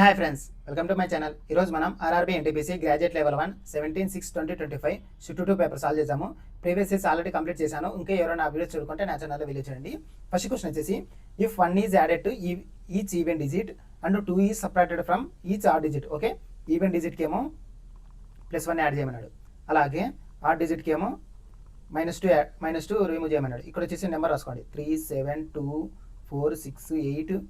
Hi friends, welcome to my channel. ఈరోజు మనం RRB NTPC graduate level 1 17/6/2025 shift 2 paper solve చేసాము. Previous years already complete చేశాను. ఇంకా ఎవరైనా ఆ వీడియో చూడుకుంటే నా ఛానల్లో వీడియో చేయండి. ఫస్ట్ క్వశ్చన్ వచ్చేసి, if 1 is added to each even digit and 2 is subtracted from each odd digit. Okay, even డిజిట్కి ఏమో +1 యాడ్ చేయమన్నాడు, అలాగే ఆడ్ డిజిట్కి ఏమో -2 రిమూవ్ చేయమన్నాడు. ఇక్కడ వచ్చేసి నెంబర్ రాసుకోండి, 3 7 2 4 6 8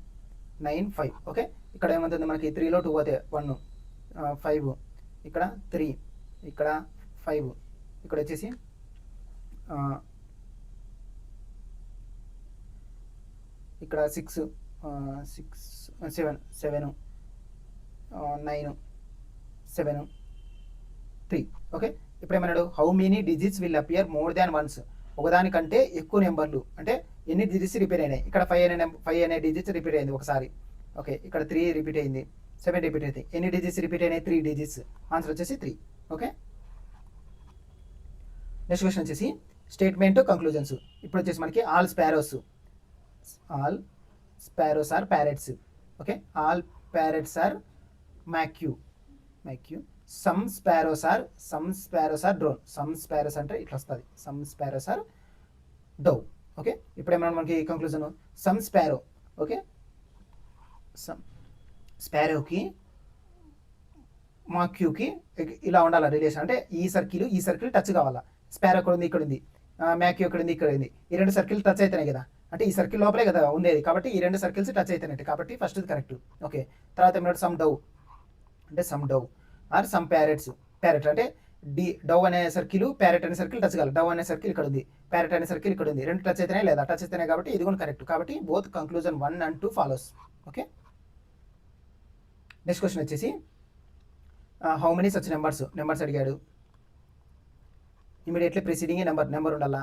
9 5. ఓకే, ఇక్కడ ఏమవుతుంది, మనకి 3లో 2 పోతే 1 5, ఇక్కడ 3, ఇక్కడ 5, ఇక్కడ వచ్చేసి ఇక్కడ 6 7 7 9 7 3. ఓకే, ఇప్పుడు ఏమన్నాడు, how many digits will appear more than once. ఒకదానికంటే ఎక్కువ నెంబర్లు అంటే ఎన్ని డిజిట్స్ రిపీట్ అయినాయి. ఇక్కడ 5 అనే డిజిట్స్ రిపీట్ అయింది ఒకసారి. ఓకే, ఇక్కడ 3 రిపీట్ అయింది, 7 రిపీట్ అయింది. ఎన్ని డిజిట్స్ రిపీట్ అయినాయి? 3 డిజిట్స్. ఆన్సర్ వచ్చేసి 3. ఓకే, నెక్స్ట్ క్వశ్చన్ వచ్చేసి స్టేట్మెంట్ కంక్లూజన్స్. ఇప్పుడు వచ్చేసి మనకి all sparrows are parrots. Okay, all parrots are macaw. Some sparrows are drone. Some sparrows అంటే ఇట్లా వస్తుంది, some sparrows are dove. Okay, ఇప్పుడు ఏమన్నా మనకి conclusion, some sparrow. Okay, some స్పారోకి మాక్యూకి ఇలా ఉండాలి రిలేషన్. అంటే ఈ సర్కిల్ టచ్ కావాలా. స్పారో ఇక్కడ ఉంది, ఇక్కడ ఉంది, మ్యాక్యూ ఇక్కడ ఉంది, ఇక్కడ ఉంది. ఈ 2 సర్కిల్ టచ్ అవుతున్నాయి కదా, అంటే ఈ సర్కిల్ లోపలే కదా ఉండేది, కాబట్టి ఈ 2 సర్కిల్స్ టచ్ అవుతున్నాయి, కాబట్టి ఫస్ట్ కరెక్ట్. ఓకే, తర్వాత ఏమన్నా సమ్ డవ్ అంటే some dove or some parrots. Parrot అంటే డవ్ అనే సర్కిల్, ప్యారెట్ అనే సర్కిల్ టచ్ కావాలి. డవ్ అనే సర్కిల్ ఇక్కడ ఉంది, ప్యారెట్ అనే సర్కిల్ ఇక్కడ ఉంది. 2 టచ్ అయితేనే లేదా, టచ్ అయితేనే, కాబట్టి ఇది కూడా కరెక్ట్. కాబట్టి both conclusion 1 and 2 follows. Okay, next question వచ్చేసి హౌ మెనీ సచ్ నెంబర్స్ అడిగాడు. ఇమీడియట్లీ ప్రిసీడింగ్ నెంబర్ ఉండాలా,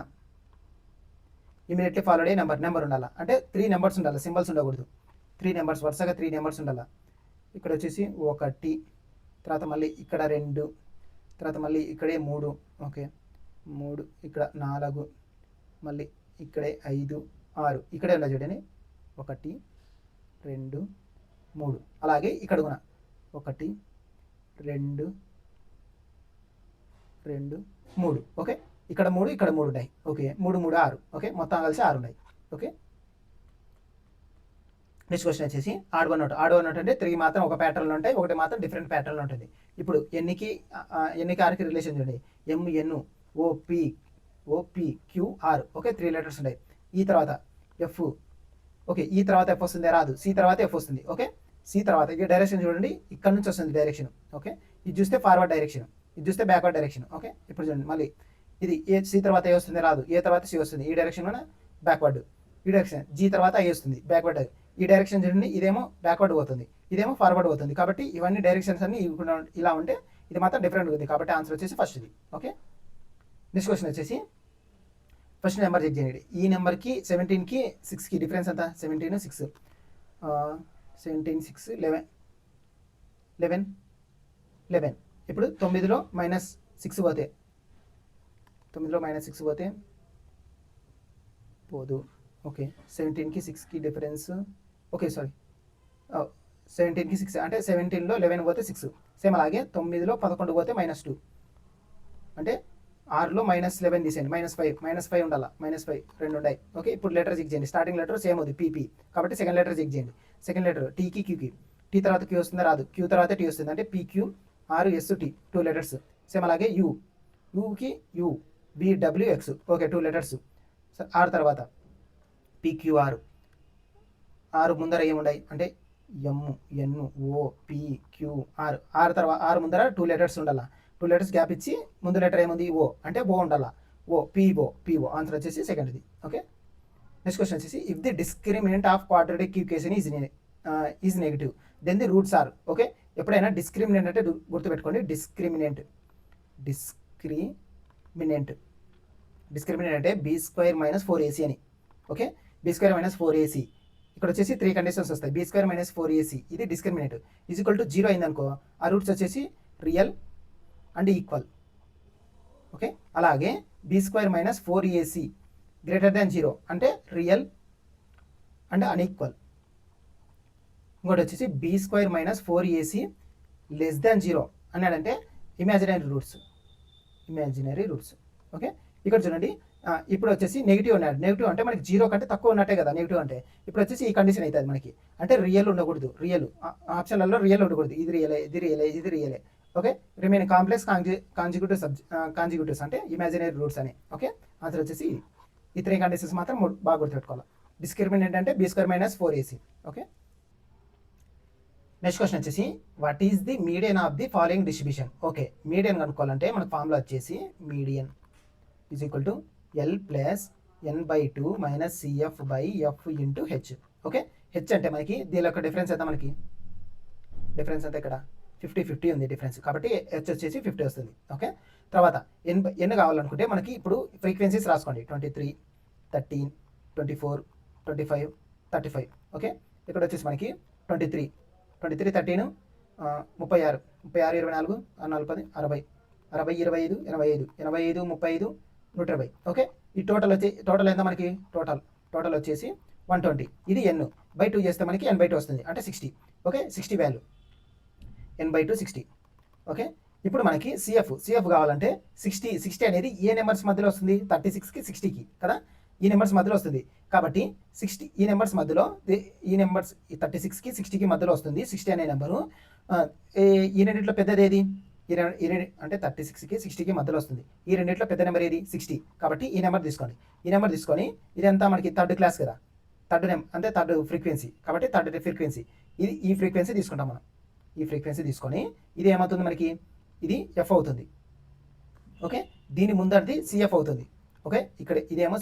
ఇమీడియట్లీ ఫాలోడ్ నెంబర్ ఉండాలా. అంటే 3 నెంబర్స్ ఉండాలి, సింబల్స్ ఉండకూడదు. 3 నెంబర్స్ వరుసగా 3 నెంబర్స్ ఉండాలా. ఇక్కడ వచ్చేసి 1, తర్వాత మళ్ళీ ఇక్కడ 2, తర్వాత మళ్ళీ ఇక్కడే 3. ఓకే, 3, ఇక్కడ 4, మళ్ళీ ఇక్కడే 5 6, ఇక్కడే ఉండాలి చూడండి, 1 2 3. అలాగే ఇక్కడ కూడా 1 2 3. ఓకే, ఇక్కడ 3 ఇక్కడ 3 ఉన్నాయి. ఓకే, 3 3 6. ఓకే, మొత్తం కలిసి 6 ఉన్నాయి. ఓకే, నెక్స్ట్ క్వశ్చన్ వచ్చేసి ఆడ్ వన్ నోట్ అంటే 3 మాత్రం ఒక ప్యాటర్న్లో ఉంటాయి, 1 మాత్రం డిఫరెంట్ ప్యాటర్న్లో ఉంటుంది. ఇప్పుడు ఎన్నికి ఆర్కి రిలేషన్ చూడండి, MN OPQR. ఓకే, 3 లెటర్స్ ఉంటాయి. ఈ తర్వాత F. ఓకే, ఈ తర్వాత F వస్తుంది, రాదు. C తర్వాత F వస్తుంది. ఓకే, C తర్వాత ఈ డైరెక్షన్ చూడండి, ఇక్కడ నుంచి వస్తుంది డైరెక్షన్. ఓకే, ఇది చూస్తే ఫార్వర్డ్ డైరెక్షన్, ఇది చూస్తే బ్యాక్వర్డ్ డైరెక్షన్. ఓకే, ఇప్పుడు చూడండి, మళ్ళీ ఇది C తర్వాత A వస్తుంది, రాదు. A తర్వాత C వస్తుంది, ఈ డైరెక్షన్లోనే బ్యాక్వర్డ్. ఈ డైరెక్షన్ G తర్వాత I వస్తుంది, బ్యాక్వర్డ్. ఈ డైరెక్షన్ చూడండి, ఇదేమో బ్యాక్వర్డ్ పోతుంది, ఇదేమో ఫార్వర్డ్ పోతుంది. కాబట్టి ఇవన్నీ డైరెక్షన్స్ అన్ని ఇలా ఉంటే ఇది మాత్రం డిఫరెంట్ ఉంది. కాబట్టి ఆన్సర్ వచ్చేసి ఫస్ట్ ఇది. ఓకే, నెక్స్ట్ క్వశ్చన్ వచ్చేసి ఫస్ట్ నెంబర్ చెక్ చేయండి. ఈ నెంబర్కి 17కి 6కి డిఫరెన్స్ ఎంత? 17 6 17 6 11. ఇప్పుడు 9లో -6 పోతే, 9లో -6 పోతే పోదు. ఓకే, 17కి 6కి డిఫరెన్స్. ఓకే, సారీ, 17కి 6 అంటే 17లో 11 పోతే 6. సేమ్ అలాగే 9లో 11 పోతే -2. అంటే 6లో -11 తీసేయండి, -5 ఉండాలా, -5 2 ఉన్నాయి. ఓకే, ఇప్పుడు లెటర్ చెక్ చేయండి. స్టార్టింగ్ లెటర్ సేమ్ ఉంది, PP, కాబట్టి సెకండ్ లెటర్ చెక్ చేయండి. సెకండ్ లెటర్ Tకి Qకి, T తర్వాత Q వస్తుందా? రాదు. Q తర్వాత T వస్తుంది, అంటే PQRST 2 లెటర్స్. సేమ్ అలాగే Uకి UVWX. Okay, 2 letters. R తర్వాత PQR, R ముందర ఏముండాయి అంటే MNOPQR. తర్వాత R ముందర 2 లెటర్స్ ఉండాలా. 2 లెటర్స్ గ్యాప్ ఇచ్చి ముందు లెటర్ ఏముంది? O, అంటే బో ఉండాలా. PO. ఆన్సర్ వచ్చేసి సెకండ్ది. ఓకే, నెక్స్ట్ క్వశ్చన్ వచ్చేసి if the discriminant of quadratic equation is negative then the roots are. Okay, ఎప్పుడైనా డిస్క్రిమినెంట్ అంటే గుర్తుపెట్టుకోండి, డిస్క్రిమినెంట్ అంటే B² - 4AC అని. Okay, B² - 4AC. ఇక్కడ వచ్చేసి 3 కండిషన్స్ వస్తాయి. B² - 4AC ఇది డిస్క్రిమినెంట్. ఈక్వల్ టు 0 అయిందనుకో, ఆ రూట్స్ వచ్చేసి రియల్ అండ్ ఈక్వల్. ఓకే, అలాగే B² - 4AC greater than 0 అంటే రియల్ అండ్ అన్ఈక్వల్. ఇంకోటి వచ్చేసి B square minus 4ac less than 0 అన్నాడంటే ఇమాజినరీ రూట్స్. ఓకే, ఇక్కడ చూడండి. ఇప్పుడు వచ్చేసి నెగిటివ్ ఉన్నాడు. నెగిటివ్ అంటే మనకి 0 కంటే తక్కువ ఉన్నట్టే కదా నెగిటివ్ అంటే. ఇప్పుడు వచ్చేసి ఈ కండిషన్ అవుతుంది మనకి, అంటే రియల్ ఉండకూడదు. ఆప్షన్లలో రియల్ ఉండకూడదు. ఇది రియలే. ఓకే, రిమైనింగ్ కాంప్లెక్స్ కాంజిక్యూటివ్స్ అంటే ఇమాజినరీ రూట్స్ అని. ఓకే, ఆన్సర్ వచ్చేసి ఈ 3 కండిషన్స్ మాత్రం బాగా గుర్తుపెట్టుకోవాలి. డిస్క్రిమినెంట్ అంటే b square minus 4ac. Okay, next question వచ్చేసి what is the median of the following distribution. Okay, median కనుక్కోవాలంటే మనకు ఫార్ములా వచ్చేసి median is equal to L plus n/2 minus CF/F into h. Okay, h అంటే మనకి దీని యొక్క difference ఎంత, మనకి డిఫరెన్స్ ఎంత ఇక్కడ 50-50 ఉంది డిఫరెన్స్, కాబట్టి హెచ్ వచ్చేసి 50 వస్తుంది. ఓకే, తర్వాత ఎన్ కావాలనుకుంటే మనకి ఇప్పుడు ఫ్రీక్వెన్సీస్ రాసుకోండి. 23, 13, 24, 25, 35. ఓకే, ఇక్కడ వచ్చేసి మనకి 23, 13, 36, 24, 40, 60, 25, 85, 35, 120. ఓకే, ఈ టోటల్ ఎంత మనకి, టోటల్ వచ్చేసి 120. ఇది n/2 చేస్తే మనకి n/2 వస్తుంది, అంటే 60. Okay, 60 value n/2 60. ఓకే, ఇప్పుడు మనకి సిఎఫ్ కావాలంటే 60 అనేది ఏ నెంబర్స్ మధ్యలో వస్తుంది, 36కి 60కి కదా, ఈ నెంబర్స్ మధ్యలో వస్తుంది. కాబట్టి 60 ఈ నెంబర్స్ మధ్యలో, ఈ నెంబర్స్ 36కి 60కి మధ్యలో వస్తుంది 60 అనే నెంబరు. ఈ రెండింటిలో పెద్దది ఏది, అంటే 36కి 60కి మధ్యలో వస్తుంది. ఈ రెండింటిలో పెద్ద నెంబర్ ఏది, 60. కాబట్టి ఈ నెంబర్ తీసుకోండి. ఇదంతా మనకి థర్డ్ క్లాస్ కదా, అంటే థర్డ్ ఫ్రీక్వెన్సీ, కాబట్టి థర్డ్ ఫ్రీక్వెన్సీ. ఈ ఫ్రీక్వెన్సీ తీసుకుంటాం మనం. ఈ ఫ్రీక్వెన్సీ తీసుకొని ఇది ఏమవుతుంది మనకి, ఇది ఎఫ్ అవుతుంది. ఓకే, దీని ముందరిది సిఎఫ్ అవుతుంది. ఓకే, ఇక్కడ ఇదేమో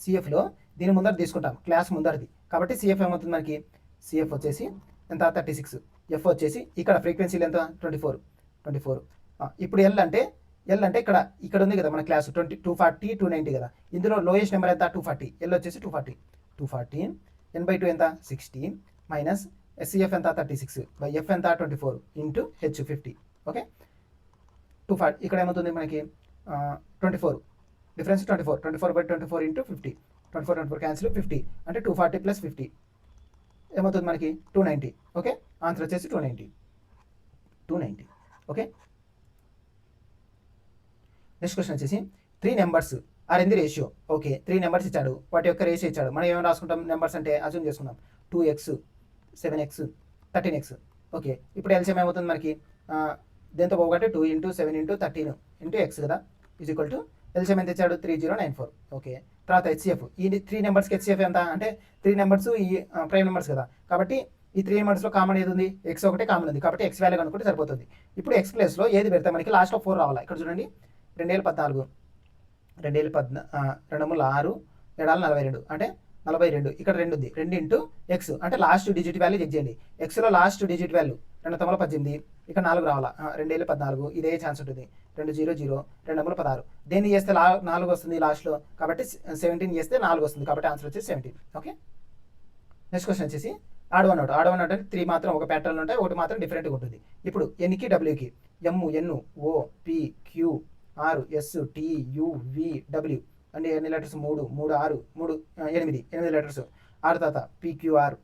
సిఎఫ్లో దీని ముందర తీసుకుంటాం, క్లాస్ ముందరిది. కాబట్టి సిఎఫ్ ఏమవుతుంది మనకి, సిఎఫ్ వచ్చేసి ఎంత 36, ఎఫ్ వచ్చేసి ఇక్కడ ఫ్రీక్వెన్సీలు ఎంత 24. ఇప్పుడు ఎల్ అంటే ఇక్కడ ఉంది కదా మన క్లాస్ 240, 290 కదా, ఇందులో లోయెస్ట్ నెంబర్ ఎంత 240. ఎల్ వచ్చేసి 240 n/2 ఎంత 60 మైనస్ ఎస్సిఎఫ్ ఎంత 36 బై ఎఫ్ ఎంత 24 ఇంటూ హెచ్ 50. ఓకే, 240 ఇక్కడ ఏమవుతుంది మనకి 24 డిఫరెన్స్ 24/24 ఇంటూ 50. 24 క్యాన్సిల్ 50 అంటే 240 ప్లస్ 50 ఏమవుతుంది మనకి 290. ఓకే, ఆన్సర్ వచ్చేసి 290. ఓకే, నెక్స్ట్ క్వశ్చన్ వచ్చేసి 3 numbers are in the ratio. Okay, 3 numbers ఇచ్చాడు, వాటి యొక్క రేషియో ఇచ్చాడు. మనం ఏమైనా రాసుకుంటాం నెంబర్స్ అంటే, అజ్యూమ్ చేసుకుందాం 2x, 7x, 13x. ఓకే, ఇప్పుడు ఎల్సిఎం ఏమవుతుంది మనకి, దీంతో ఒకటి 2 × 7 × 13 × x కదా, ఈజ్ ఈక్వల్ టు ఎల్సిఎం ఎంత ఇచ్చాడు 3094. ఓకే, తర్వాత హెచ్సిఎఫ్, ఈ 3 నెంబర్స్కి హెచ్సిఎఫ్ ఎంత అంటే 3 నెంబర్స్ ఈ ప్రైమ్ నెంబర్స్ కదా, కాబట్టి ఈ 3 నెంబర్స్లో కామన్ ఏది ఉంది, ఎక్స్ ఒకటే కామన్ ఉంది, కాబట్టి ఎక్స్ వాల్యూ అనుకుంటే సరిపోతుంది. ఇప్పుడు ఎక్స్ ప్లేస్లో ఏది పెడితే మనకి లాస్ట్లో 4 రావాలి. ఇక్కడ చూడండి 2014, 2×6 7×42 అంటే 42. ఇక్కడ 2 ఉంది, 2 ఇంటూ ఎక్స్ అంటే లాస్ట్ డిజిట్ వాల్యూ చెక్ చేయండి. ఎక్స్లో లాస్ట్ డిజిట్ వాల్యూ 2×9 ఇక్కడ 4 రావాలా, 2014 ఇదే ఛాన్స్ ఉంటుంది. 200 2×16 దేన్ని చేస్తే 4 వస్తుంది లాస్ట్లో, కాబట్టి 17 చేస్తే 4 వస్తుంది, కాబట్టి ఆన్సర్ వచ్చేసి 17. ఓకే, నెక్స్ట్ క్వశ్చన్ వచ్చేసి ఆడ్ వన్ అవుట్ అంటే 3 మాత్రం ఒక ప్యాటర్న్ ఉంటాయి, ఒకటి మాత్రం డిఫరెంట్గా ఉంటుంది. ఇప్పుడు ఎన్కి డబ్ల్యూకి N O P Q R S T U V W అంటే ఎన్ని లెటర్స్ 3 6 8 లెటర్స్. ఆర్ తర్వాత P Q R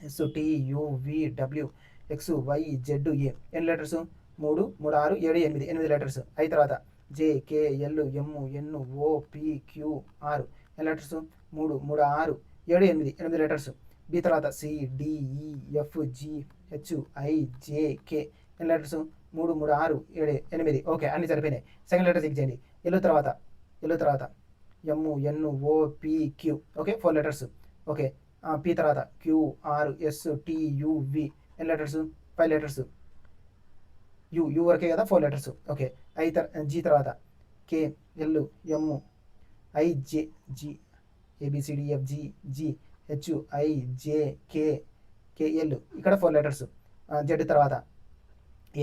S T U V W X Y Z A ఎన్ని లెటర్స్ 3 6 7 8 లెటర్స్. అయి తర్వాత J K L M N O P Q R ఎన్ని letters 3 6 7 8 letters. B తర్వాత C D E F G H I J కే ఎన్ని letters 3 6 7 8. Okay, అన్ని సరిపోయినాయి. Second letter check చేయండి. L తర్వాత M N O P Q. Okay, 4 letters. Okay, P తర్వాత Q R S T U V ఎన్ని letters 5 letters. You వరకే కదా 4 letters. Okay, G తర్వాత K L M I J G A B C D F G G H I J K K L ఇక్కడ 4 letters. Z తర్వాత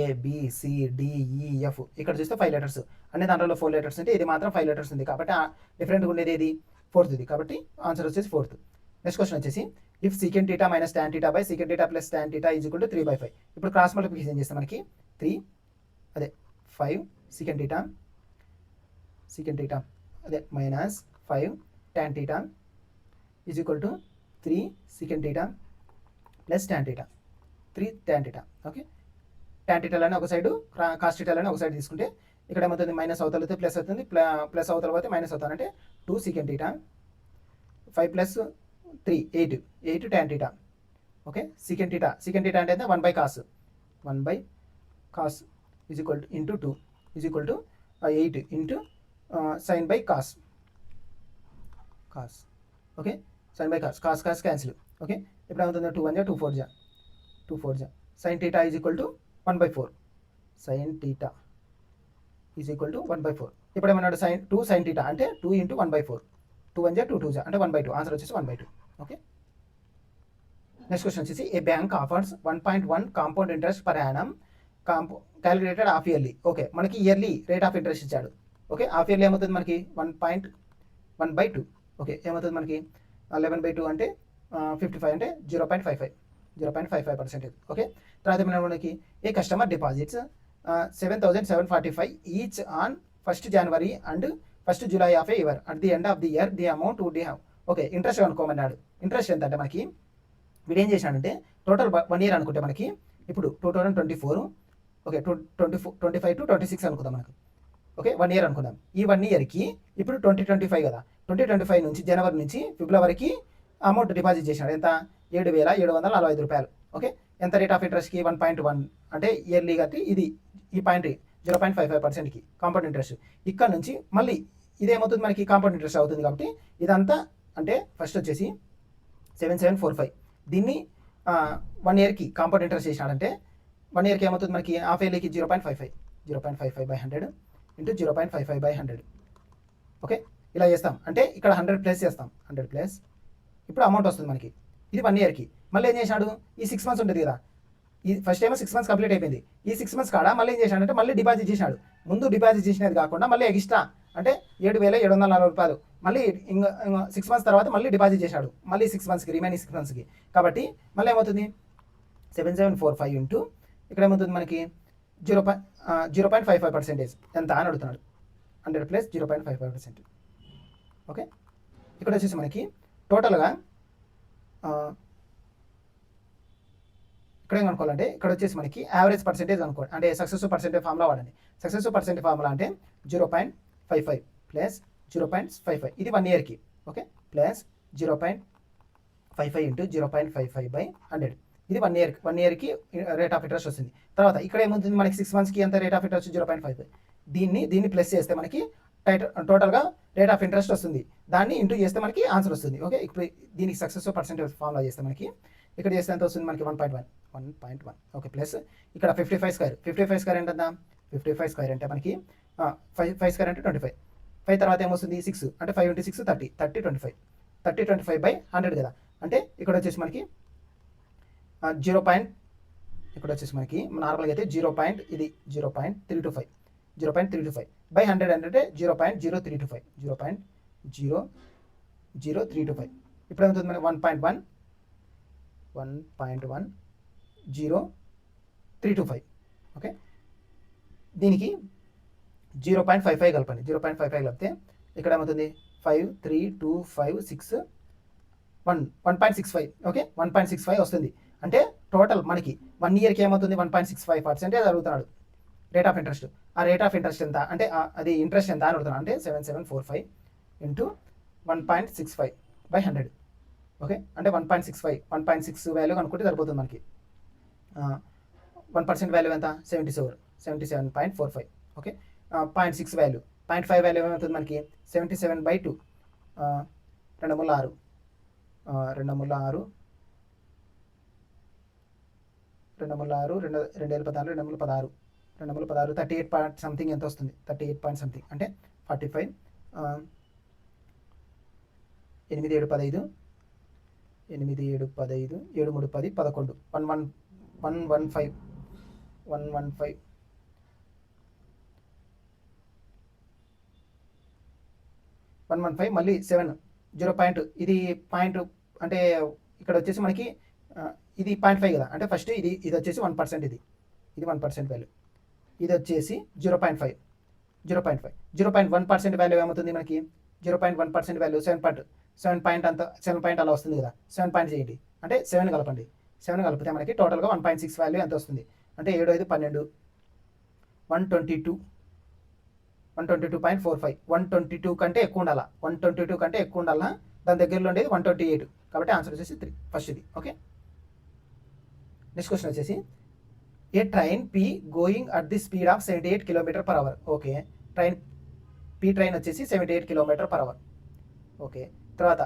ABCDEF ఇక్కడ చూస్తే 5 letters. అన్ని దాంట్లో 4 లెటర్స్ ఉంటే ఇది మాత్రం 5 లెటర్స్ ఉంది, కాబట్టి డిఫరెంట్గా ఉండేది ఏది 4th, కాబట్టి ఆన్సర్ వచ్చేసి 4th. నెక్స్ట్ క్వశ్చన్ వచ్చేసి if secant theta minus tan theta by secant theta plus tan theta is equal to 3/5. ఇప్పుడు క్రాస్ మల్టిప్లికేషన్ చేస్తే మనకి 5 secant theta minus 5 tan theta is equal to 3 secant theta plus tan θ 3 tan θ. Okay, tan θ అని ఒక side cos θ అని ఒక side తీసుకుంటే ఇక్కడ ఏమవుతుంది మైనస్ అవతల ప్లస్ అవుతుంది, ప్లస్ అవతల పోతే మైనస్ అవుతుంది అంటే 2 secant θ 5 plus 3 8 tan θ. Okay, secant θ అంటే 1 cos is equal to into 2 is equal to 8 into sin by cos. Okay, sin by cos cancel. Okay, ఇప్పుడు ఏమవుతుంది 2 1 2 4 2 4 sin θ is equal to 1/4 sin θ is equal to 1/4. ఇప్పుడు ఏమన్నాడు sin θ అంటే 2 into 1/4 2 1 2 2 అంటే 1/2 answer వచ్చేసి 1/2. Okay, next question వచ్చేసి a bank offers 1.1 compound interest per annum calculated half yearly. Okay, మనకి yearly rate of interest ఇచ్చాడు. ఓకే, హాఫ్ ఇయర్లీ ఏమవుతుంది మనకి 1.1/2. ఓకే, ఏమవుతుంది మనకి 11/2 అంటే 55 అంటే 0.55%. ఓకే, తర్వాత మనకి a customer deposits 7,745 each on 1st January and 1st July of a year at the end of the year the amount would have. Okay, interest అనుకోమన్నాడు. ఇంట్రెస్ట్ ఎంత అంటే మనకి వీడు ఏం చేశాడంటే టోటల్ 1 year అనుకుంటే మనకి ఇప్పుడు 2024 ఓకే 25 to 26 అనుకుందాం మనకు. ఓకే, 1 year అనుకుందాం. ఈ 1 yearకి ఇప్పుడు 2025 కదా, 2025 నుంచి జనవరి నుంచి ఫిబ్రవరికి అమౌంట్ డిపాజిట్ చేశాడు. ఎంత 7,745 రూపాయలు. ఓకే, ఎంత రేట్ ఆఫ్ ఇంట్రెస్ట్కి 1.1 అంటే ఇయర్లీ కట్టి ఇది ఈ పాయింట్ 0.55%కి కాంపౌండ్ ఇంట్రెస్ట్. ఇక్కడ నుంచి మళ్ళీ ఇదేమవుతుంది మనకి కాంపౌండ్ ఇంట్రెస్ట్ అవుతుంది. కాబట్టి ఇదంతా అంటే ఫస్ట్ వచ్చేసి 7745 దీన్ని 1 yearకి కాంపౌండ్ ఇంట్రెస్ట్ చేసినాడంటే 1 yearకి ఏమవుతుంది మనకి హాఫ్ ఇయర్లీకి 0.55/100 ఇంటూ 0.55/100. ఓకే, ఇలా చేస్తాం అంటే ఇక్కడ 100 ప్లస్ చేస్తాం, 100 ప్లస్ ఇప్పుడు అమౌంట్ వస్తుంది మనకి. ఇది 1 yearకి. మళ్ళీ ఏం చేశాడు ఈ 6 months ఉంటుంది కదా, ఈ ఫస్ట్ ఏమో 6 months కంప్లీట్ అయిపోయింది. ఈ 6 months కాడ మళ్ళీ ఏం చేశాడంటే మళ్ళీ డిపాజిట్ చేశాడు. ముందు డిపాజిట్ చేసినది కాకుండా మళ్ళీ ఎక్స్ట్రా అంటే 7,740 రూపాయలు మళ్ళీ ఇంకా 6 months తర్వాత మళ్ళీ డిపాజిట్ చేశాడు. మళ్ళీ 6 monthsకి రిమైనింగ్ 6 monthsకి. కాబట్టి మళ్ళీ ఏమవుతుంది 7745 ఇంటూ ఇక్కడ ఏమవుతుంది మనకి 0.55% ఎంత అని అడుగుతున్నాడు. 100 ప్లస్ 0.55%. ఓకే, ఇక్కడ వచ్చేసి మనకి టోటల్గా ఇక్కడ ఏం అనుకోవాలంటే ఇక్కడ వచ్చేసి మనకి యావరేజ్ పర్సెంటేజ్ అనుకోండి. అంటే సక్సెస్ పర్సెంటేజ్ ఫార్ములా వాడండి. సక్సెస్ పర్సెంటేజ్ ఫార్ములా అంటే 0.55 ప్లస్ 0.55 ఇది 1 yearకి. ఓకే, ప్లస్ 0.55 ఇంటూ 0.55/100 ఇది 1 yearకి రేట్ ఆఫ్ ఇంట్రెస్ట్ వస్తుంది. తర్వాత ఇక్కడ ఏముంటుంది మనకి 6 monthsకి ఎంత రేట్ ఆఫ్ ఇంట్రెస్ట్ 0.55 దీన్ని ప్లస్ చేస్తే మనకి టోటల్గా రేట్ ఆఫ్ ఇంట్రెస్ట్ వస్తుంది. దాన్ని ఇంటూ చేస్తే మనకి ఆన్సర్ వస్తుంది. ఓకే, ఇప్పుడు దీనికి సక్సెస్ పర్సెంటేజ్ ఫార్ములా చేస్తే మనకి ఇక్కడ చేస్తే ఎంత వస్తుంది మనకి 1.1. ఓకే, ప్లస్ ఇక్కడ 55 స్క్వేర్ ఎంత 55 స్క్వేర్ అంటే మనకి 5 స్క్వేర్ అంటే 25. 5 తర్వాత ఏమొస్తుంది 6 అంటే 5 into 6 30 25/100 కదా. అంటే ఇక్కడ వచ్చేసి మనకి 0. ఇక్కడ వచ్చేసి మనకి నార్మల్గా అయితే 0.325/100 అంటే 0.0325 ఇప్పుడు ఏమవుతుంది మనకి 1.10325. ఓకే, దీనికి 0.55 కలపండి. 0.55 కలిపితే ఇక్కడ ఏమవుతుంది 5 3 2 5 6 1.65. ఓకే, 1.65 వస్తుంది. అంటే టోటల్ మనకి 1 yearకి ఏమవుతుంది 1.65% అడుగుతున్నాడు రేట్ ఆఫ్ ఇంట్రెస్ట్. ఆ రేట్ ఆఫ్ ఇంట్రెస్ట్ ఎంత అంటే అది ఇంట్రెస్ట్ ఎంత అని అడుగుతున్నాడు. అంటే 7745 ఇంటూ 1.65/100. ఓకే, అంటే 1.6 వాల్యూ అనుకుంటే సరిపోతుంది మనకి. 1% వాల్యూ ఎంత 77.45. ఓకే, 0.6 వాల్యూ 0.5 వాల్యూ ఏమవుతుంది మనకి 77/2 2 మూల 6 2016 38 పాయింట్ సంథింగ్ ఎంత వస్తుంది 38 పాయింట్ సంథింగ్ అంటే 45 8 7 15 7 3 10 11 115 మళ్ళీ 7 0. ఇది పాయింట్ అంటే ఇక్కడ వచ్చేసి మనకి ఇది 0.5 కదా. అంటే ఫస్ట్ ఇది వచ్చేసి 1%. ఇది 1% వాల్యూ. ఇది వచ్చేసి 0.5 0.1% వాల్యూ ఏమవుతుంది మనకి 0.1% వాల్యూ 7 పాయింట్ అలా వస్తుంది కదా. 7 పాయింట్ చేయండి అంటే 7 కలపండి. 7 కలిపితే మనకి టోటల్గా 1.6 వాల్యూ ఎంత వస్తుంది అంటే 7 5 12 122 122.45 122 కంటే ఎక్కువ ఉండాలా 122 కంటే ఎక్కువ ఉండాలా దాని దగ్గరలో ఉండేది 128 కాబట్టి ఆన్సర్ వచ్చేసి 3 ఫస్ట్ది ఓకే. నెక్స్ట్ క్వశ్చన్ వచ్చేసి a train P going at the speed of 78 kilometre per hour. Okay train P train వచ్చేసి 78 కిలోమీటర్ పర్ అవర్. ఓకే తర్వాత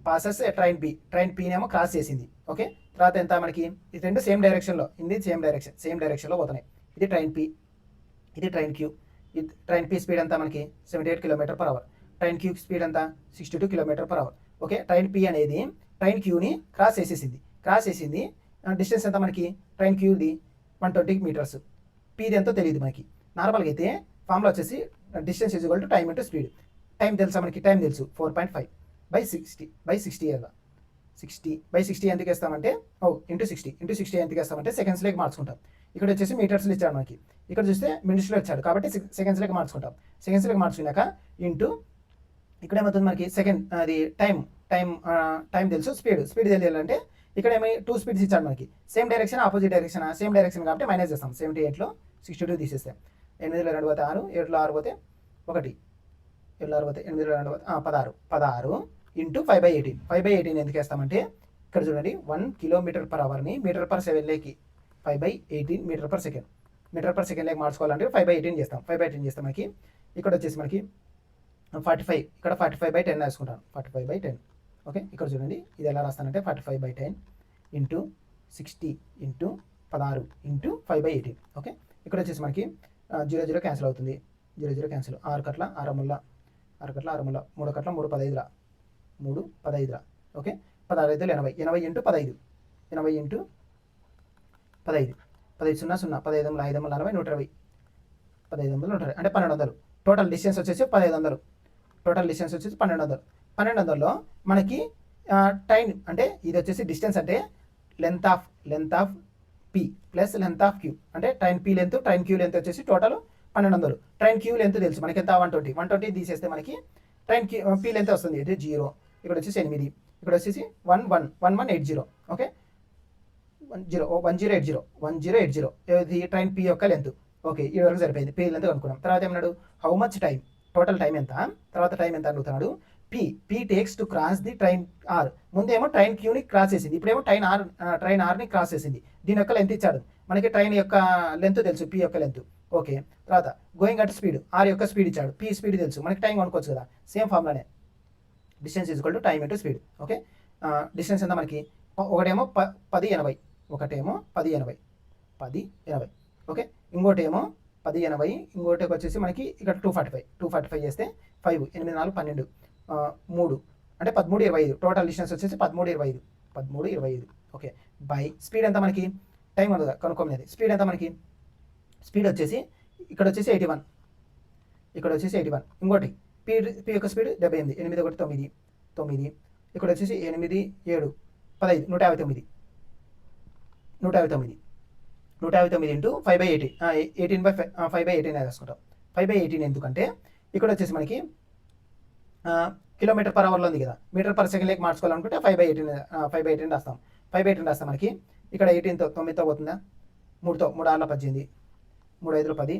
పాసెస్ ట్రైన్ బి, ట్రైన్ పినేమో క్రాస్ చేసింది. ఓకే తర్వాత ఎంత మనకి ఇది రెండు సేమ్ డైరెక్షన్లో, ఇది సేమ్ డైరెక్షన్లో పోతున్నాయి. ఇది ట్రైన్ పి, ఇది ట్రైన్ క్యూ. ఇది ట్రైన్ పి స్పీడ్ అంతా మనకి 78 kilometre per hour, train Q speed అంతా 62 kilometer per hour. Okay train P అనేది ట్రైన్ క్యూని క్రాస్ చేసేసింది. డిస్టెన్స్ ఎంత మనకి ట్రైన్ క్యూది 120 మీటర్స్, పీది ఎంతో తెలియదు మనకి. నార్మల్గా అయితే ఫార్ములా వచ్చేసి distance is equal to time into speed. Time తెలుసా మనకి, టైం తెలుసు 4.5/60 కదా. 60/60 ఎందుకు వేస్తామంటే ఇంటూ 60 ఎందుకు వేస్తామంటే సెకండ్స్లోకి మార్చుకుంటాం. ఇక్కడ వచ్చేసి మీటర్స్లో ఇచ్చాడు మనకి, ఇక్కడ చూస్తే మినిట్స్లో ఇచ్చాడు కాబట్టి సెకండ్స్లోకి మార్చుకుంటాం. సెకండ్స్లోకి మార్చుకున్నాక ఇంటూ ఇక్కడ ఏమవుతుంది మనకి సెకండ్ అది టైం తెలుసు, స్పీడ్ తెలియాలంటే ఇక్కడ ఏమై 2 స్పీడ్స్ ఇచ్చాడు మనకి. Same direction opposite direction, same direction కాబట్టి మైనస్ చేస్తాం. 78లో 62 తీసేస్తాం. 8లో 2 పోతే 6, 7లో 6 పోతే 1, 7లో 6 పోతే 8లో 2 పోతే 16 ఇంటూ 5/18. 5/18 ఎందుకు వేస్తామంటే ఇక్కడ చూడండి 1 కిలోమీటర్ పర్ అవర్ని మీటర్ పర్ సెకండ్లోకి 5/18 మీటర్ పర్ సెకండ్ లేక మార్చుకోవాలంటే 5/18 చేస్తాం. 5/18 చేస్తాం మనకి ఇక్కడ వచ్చేసి మనకి 45, ఇక్కడ 45/10 వేసుకుంటాను. 45/10 ఓకే ఇక్కడ చూడండి ఇది ఎలా రాస్తానంటే 45/10 ఇంటూ 60 ఇంటూ 16 ఇంటూ 5/18. ఓకే ఇక్కడ వచ్చేసి మనకి 0 క్యాన్సిల్ అవుతుంది, 0 క్యాన్సిల్. 6 కట్ల 6 ముళ్ళ 3 కట్ల 3 15 ఓకే 16 5 80 80 ఇంటూ 15 80 ఇంటూ 15 15 0 0 15 5 40 120 15 120 అంటే 1200. టోటల్ డిస్టెన్స్ వచ్చేసి 1500. టోటల్ డిస్టెన్స్ వచ్చేసి 1200. 1200లో మనకి టైం అంటే ఇది వచ్చేసి డిస్టెన్స్ అంటే length of P plus length of Q అంటే train P length train Q length వచ్చేసి టోటల్ 1200. ట్రైన్ క్యూ లెంత్ తెలుసు మనకి ఎంత 120 తీసేస్తే మనకి ట్రైన్ పి లెంత్ వస్తుంది. ఇది 0, ఇక్కడ వచ్చేసి 8, ఇక్కడ వచ్చేసి 1180 ఓకే 1080 ఇది ట్రైన్ పి యొక్క లెంత్. ఓకే ఈ వరకు సరిపోయింది, పి లెంత్ అనుకున్నాం. తర్వాత ఏమన్నాడు how much time, total time ఎంత, తర్వాత టైం ఎంత అడుగుతున్నాడు. P takes to cross the train R. ముందేమో ట్రైన్ క్యూని క్రాస్ చేసింది, ఇప్పుడేమో ట్రైన్ ఆర్ని క్రాస్ చేసింది. దీని యొక్క లెంత్ ఇచ్చాడు మనకి, ట్రైన్ యొక్క లెంత్ తెలుసు, పి యొక్క లెంత్. ఓకే తర్వాత గోయింగ్ అట్ స్పీడ్, ఆర్ యొక్క స్పీడ్ ఇచ్చాడు, పి స్పీడ్ తెలుసు మనకి, టైం అనుకోవచ్చు కదా. సేమ్ ఫార్ములానే distance is equal to time into speed. Okay distance ఎంత మనకి, ఒకటేమో 1080, ఒకటేమో 1080 ఓకే ఇంకోటేమో 1080, ఇంకోటి వచ్చేసి మనకి ఇక్కడ 245 చేస్తే 5 8 4 12 3 అంటే 1325. టోటల్ డిస్టెన్స్ వచ్చేసి 1325 ఓకే బై స్పీడ్ ఎంత మనకి, టైం ఉండదు కనుక్కోమనేది. స్పీడ్ ఎంత మనకి, స్పీడ్ వచ్చేసి ఇక్కడ వచ్చేసి 81, ఇక్కడ వచ్చేసి 81. ఇంకోటి పి యొక్క స్పీడ్ 78, 8 1 9, ఇక్కడ వచ్చేసి 8 7 15 159 ఇంటూ 5/18 18/5/18 వేసుకుంటాం. 5/18 ఎందుకంటే ఇక్కడ వచ్చేసి మనకి కిలోమీటర్ పర్ అవర్లో ఉంది కదా, మీటర్ పర్ సెకండ్ లేక మార్చుకోవాలనుకుంటే 5/18 రాస్తాం. 5/18 రాస్తాం మనకి ఇక్కడ 18తో 9తో పోతుందా, 3తో 3 6 18 3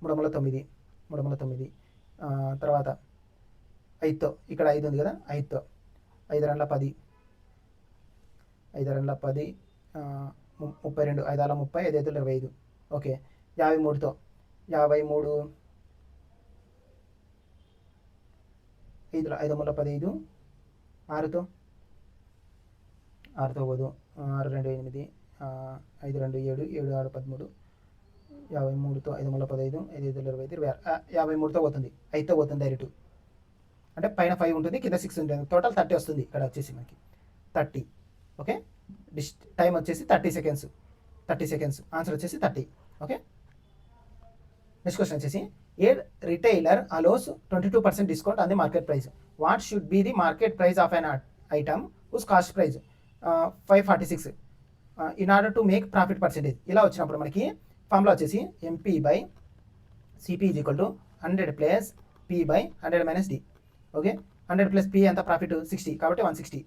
5 10 3 9 తర్వాత 5తో ఇక్కడ 5 ఉంది కదా, 5తో 5 2 10 5 2 10 32 5 6 30 5 5 25 ఓకే 53తో 53 5 5 15 6తో పోదు 6 2 8 5 2 7 7 6 13 53తో 5 15 5 5 25 53తో పోతుంది, 5తో పోతుంది డైరెక్ట్. అంటే పైన 5 ఉంటుంది, కింద 6 ఉంటుంది, టోటల్ 30 వస్తుంది. ఇక్కడ వచ్చేసి మనకి 30 ఓకే టైం వచ్చేసి 30 సెకండ్స్. ఆన్సర్ వచ్చేసి 30 ఓకే. నెక్స్ట్ క్వశ్చన్ వచ్చేసి a retailer allows 22% discount on the market price. What should be the market price of an item whose cost price 546 in order to make profit percentage. ఇలా వచ్చినప్పుడు మనకి formula వచ్చేసి MP/CP is equal to 100 plus P/100 minus D. Okay 100 plus P ఎంత profit 60 కాబట్టి 160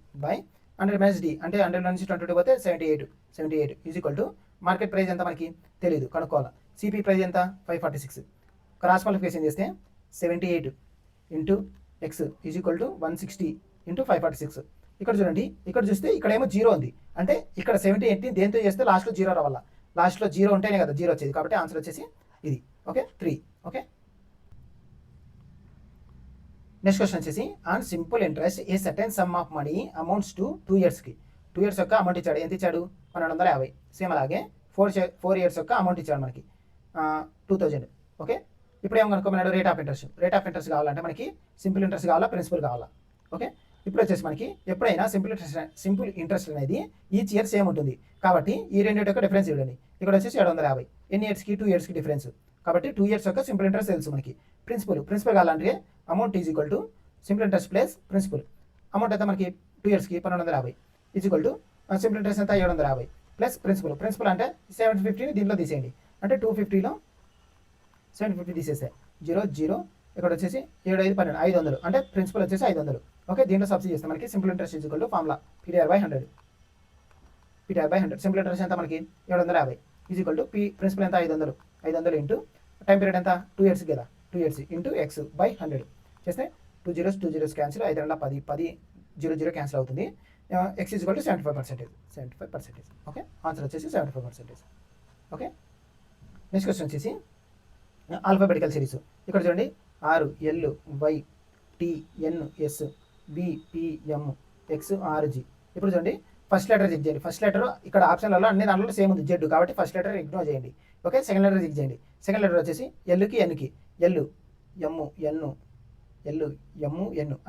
100 minus D అంటే 100 నుంచి 22 పోతే 78 is equal to market price ఎంత మనకి తెలియదు, కనుక్కోవాలి. సిపి ప్రైస్ ఎంత 546. క్రాస్ మల్టిప్లికేషన్ చేస్తే 78 into X is equal to 160 into 546. ఇక్కడ చూడండి, ఇక్కడ చూస్తే ఇక్కడేమో జీరో ఉంది, అంటే ఇక్కడ 78ని దేంతో చేస్తే లాస్ట్లో జీరో రావాలా, లాస్ట్లో జీరో ఉంటేనే కదా జీరో వచ్చేది, కాబట్టి ఆన్సర్ వచ్చేసి ఇది. ఓకే 3. ఓకే, నెక్స్ట్ క్వశ్చన్ వచ్చేసి on simple interest a certain some of money amounts to 2 ఇయర్స్కి. 2 ఇయర్స్ యొక్క అమౌంట్ ఇచ్చాడు, ఎంత ఇచ్చాడు 1250. సేమ్ అలాగే 4 ఇయర్స్ యొక్క అమౌంట్ ఇచ్చాడు మనకి 2000. ఓకే, ఇప్పుడు ఏం కనుక్కోమన్నాడు, rate of interest. Rate of interest కావాలంటే మనకి సింపుల్ ఇంట్రెస్ట్ కావాలా, ప్రిన్సిపల్ కావాలా. ఓకే, ఇప్పుడు వచ్చేసి మనకి ఎప్పుడైనా సింపుల్ ఇంట్రెస్ట్ అనేది ఈచ్ ఇయర్ సేమ్ ఉంటుంది, కాబట్టి ఈ రెండింటి యొక్క డిఫరెన్స్ ఇవ్వండి. ఇక్కడ వచ్చేసి 750. ఎన్ని ఇయర్స్కి 2 ఇయర్స్కి డిఫరెన్స్, కాబట్టి 2 ఇయర్స్ యొక్క సింపుల్ ఇంట్రెస్ట్ తెలుసు మనకి. ప్రిన్సిపల్ కావాలంటే amount is equal to simple interest plus principal. Amount అయితే మనకి 2 ఇయర్స్కి 1250 is equal to simple interest ఎంత 750 ప్లస్ ప్రిన్సిపల్ అంటే 750ని దీంట్లో తీసేయండి, అంటే 250లో 750 తీసేస్తే 0 ఇక్కడ వచ్చేసి 7 5 12 500, అంటే ప్రిన్సిపల్ వచ్చేసి 500. ఓకే, దీంట్లో సబ్సిడీ చేస్తే మనకి simple interest is equal to formula PTR/100. Simple interest ఎంత మనకి 750 ఈజ్ ఈక్వల్ టు ప్రిన్సిపల్ ఎంత 500 ఇంటూ టైం పీరియడ్ ఎంత 2 ఇయర్స్ కదా, 2 ఇయర్స్ ఇంటూ x/100 చేస్తే 2 zeros క్యాన్సిల్, 5 2 10 0 క్యాన్సిల్ అవుతుంది. x is equal to 75%. Okay, answer వచ్చేసి 75%. ఓకే, నెక్స్ట్ క్వశ్చన్ వచ్చేసి alphabetical series. ఇక్కడ చూడండి RLYTNSBPM XRG. ఇప్పుడు చూడండి ఫస్ట్ లెటర్ చెక్ చేయండి. ఫస్ట్ లెటర్ ఇక్కడ ఆప్షన్లలో అన్ని దాంట్లో సేమ్ ఉంది జెడ్, కాబట్టి ఫస్ట్ లెటర్ ఇగ్నోర్ చేయండి. ఓకే, సెకండ్ లెటర్ చెక్ చేయండి. సెకండ్ లెటర్ వచ్చేసి ఎల్కి ఎన్కి, ఎల్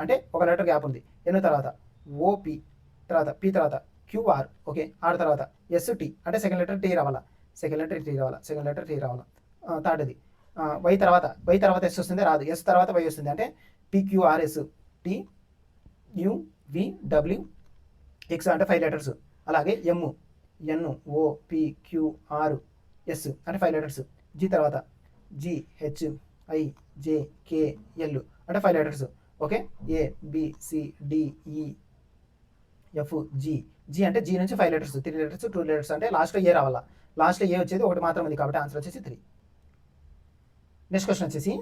అంటే ఒక లెటర్ గ్యాప్ ఉంది. ఎన్ తర్వాత ఓపి, తర్వాత పి తర్వాత క్యూఆర్. ఓకే, ఆర్ తర్వాత ఎస్టి అంటే సెకండ్ లెటర్ టీ రావాలా, సెకండ్ లెటర్ టీ రావాలా. థర్డ్ది వై తర్వాత ఎస్ వస్తుంది, రాదు. ఎస్ తర్వాత వై వస్తుంది, అంటే PQRS TUVWX అంటే 5 లెటర్స్. అలాగే MNOPQRS అంటే 5 లెటర్స్. జి తర్వాత GHIJKL అంటే 5 లెటర్స్. ఓకే, ABCDEFG అంటే జీ నుంచి 5 లెటర్స్, 3 లెటర్స్ 2 లెటర్స్, అంటే లాస్ట్లో ఏ రావాలా, లాస్ట్లో ఏ వచ్చేది ఒకటి మాత్రం ఉంది, కాబట్టి ఆన్సర్ వచ్చేసి 3. నెక్స్ట్ క్వశ్చన్ వచ్చేసి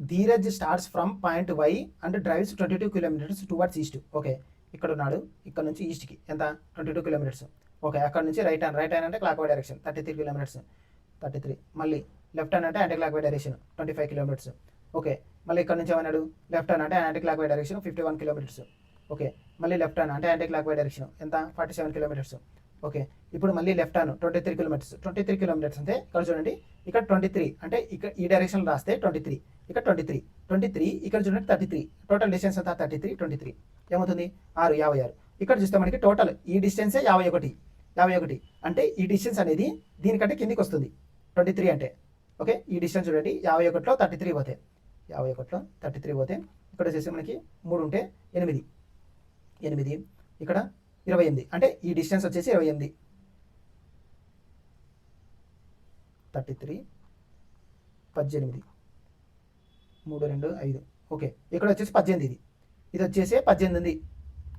Dheeraj starts from point Y and drives 22 kilometers towards east. Okay, ఇక్కడ ఉన్నాడు, ఇక్కడ నుంచి ఈస్ట్కి ఎంత 22 కిలోమీటర్స్. ఓకే, అక్కడ నుంచి రైట్ హ్యాండ్ అంటే క్లాక్ వై డైరెక్షన్ 33 కిలోమీటర్స్. 33 మళ్ళీ లెఫ్ట్ హ్యాండ్ అంటే anti clock why direction 25 kilometers. Okay, మళ్ళీ ఇక్కడ నుంచి ఏమన్నాడు, లెఫ్ట్ హ్యాండ్ అంటే anti clock why direction 51 kilometers. Okay, మళ్ళీ లెఫ్ట్ హ్యాండ్ అంటే యాంటీ క్లాక్ వై డైరెక్షన్ ఎంత 47 కిలోమీటర్స్. ఓకే, ఇప్పుడు మళ్ళీ లెఫ్ట్ హ్యాండ్ 23 కిలోమీటర్స్. 23 కిలోమీటర్స్ అంటే ఇక్కడ చూడండి, ఇక్కడ 23 అంటే ఇక్కడ ఈ డైరెక్షన్లో రాస్తే 23, ఇక్కడ 23 ఇక్కడ చూడండి 33. టోటల్ డిస్టెన్స్ అంతా 23 ఏమవుతుంది 56. ఇక్కడ చూస్తే మనకి టోటల్ ఈ డిస్టెన్సే 51 అంటే ఈ డిస్టెన్స్ అనేది దీనికంటే కిందికి వస్తుంది 23 అంటే. ఓకే, ఈ డిస్టెన్స్ చూడండి 51లో 33 పోతే, 51లో 33 పోతే ఇక్కడ వచ్చేసి మనకి 3 ఉంటే 8, ఇక్కడ 28, అంటే ఈ డిస్టెన్స్ వచ్చేసి 28. 33 18 3 2 5. ఓకే, ఇక్కడ వచ్చేసి 18, ఇది వచ్చేసి 18 ఉంది,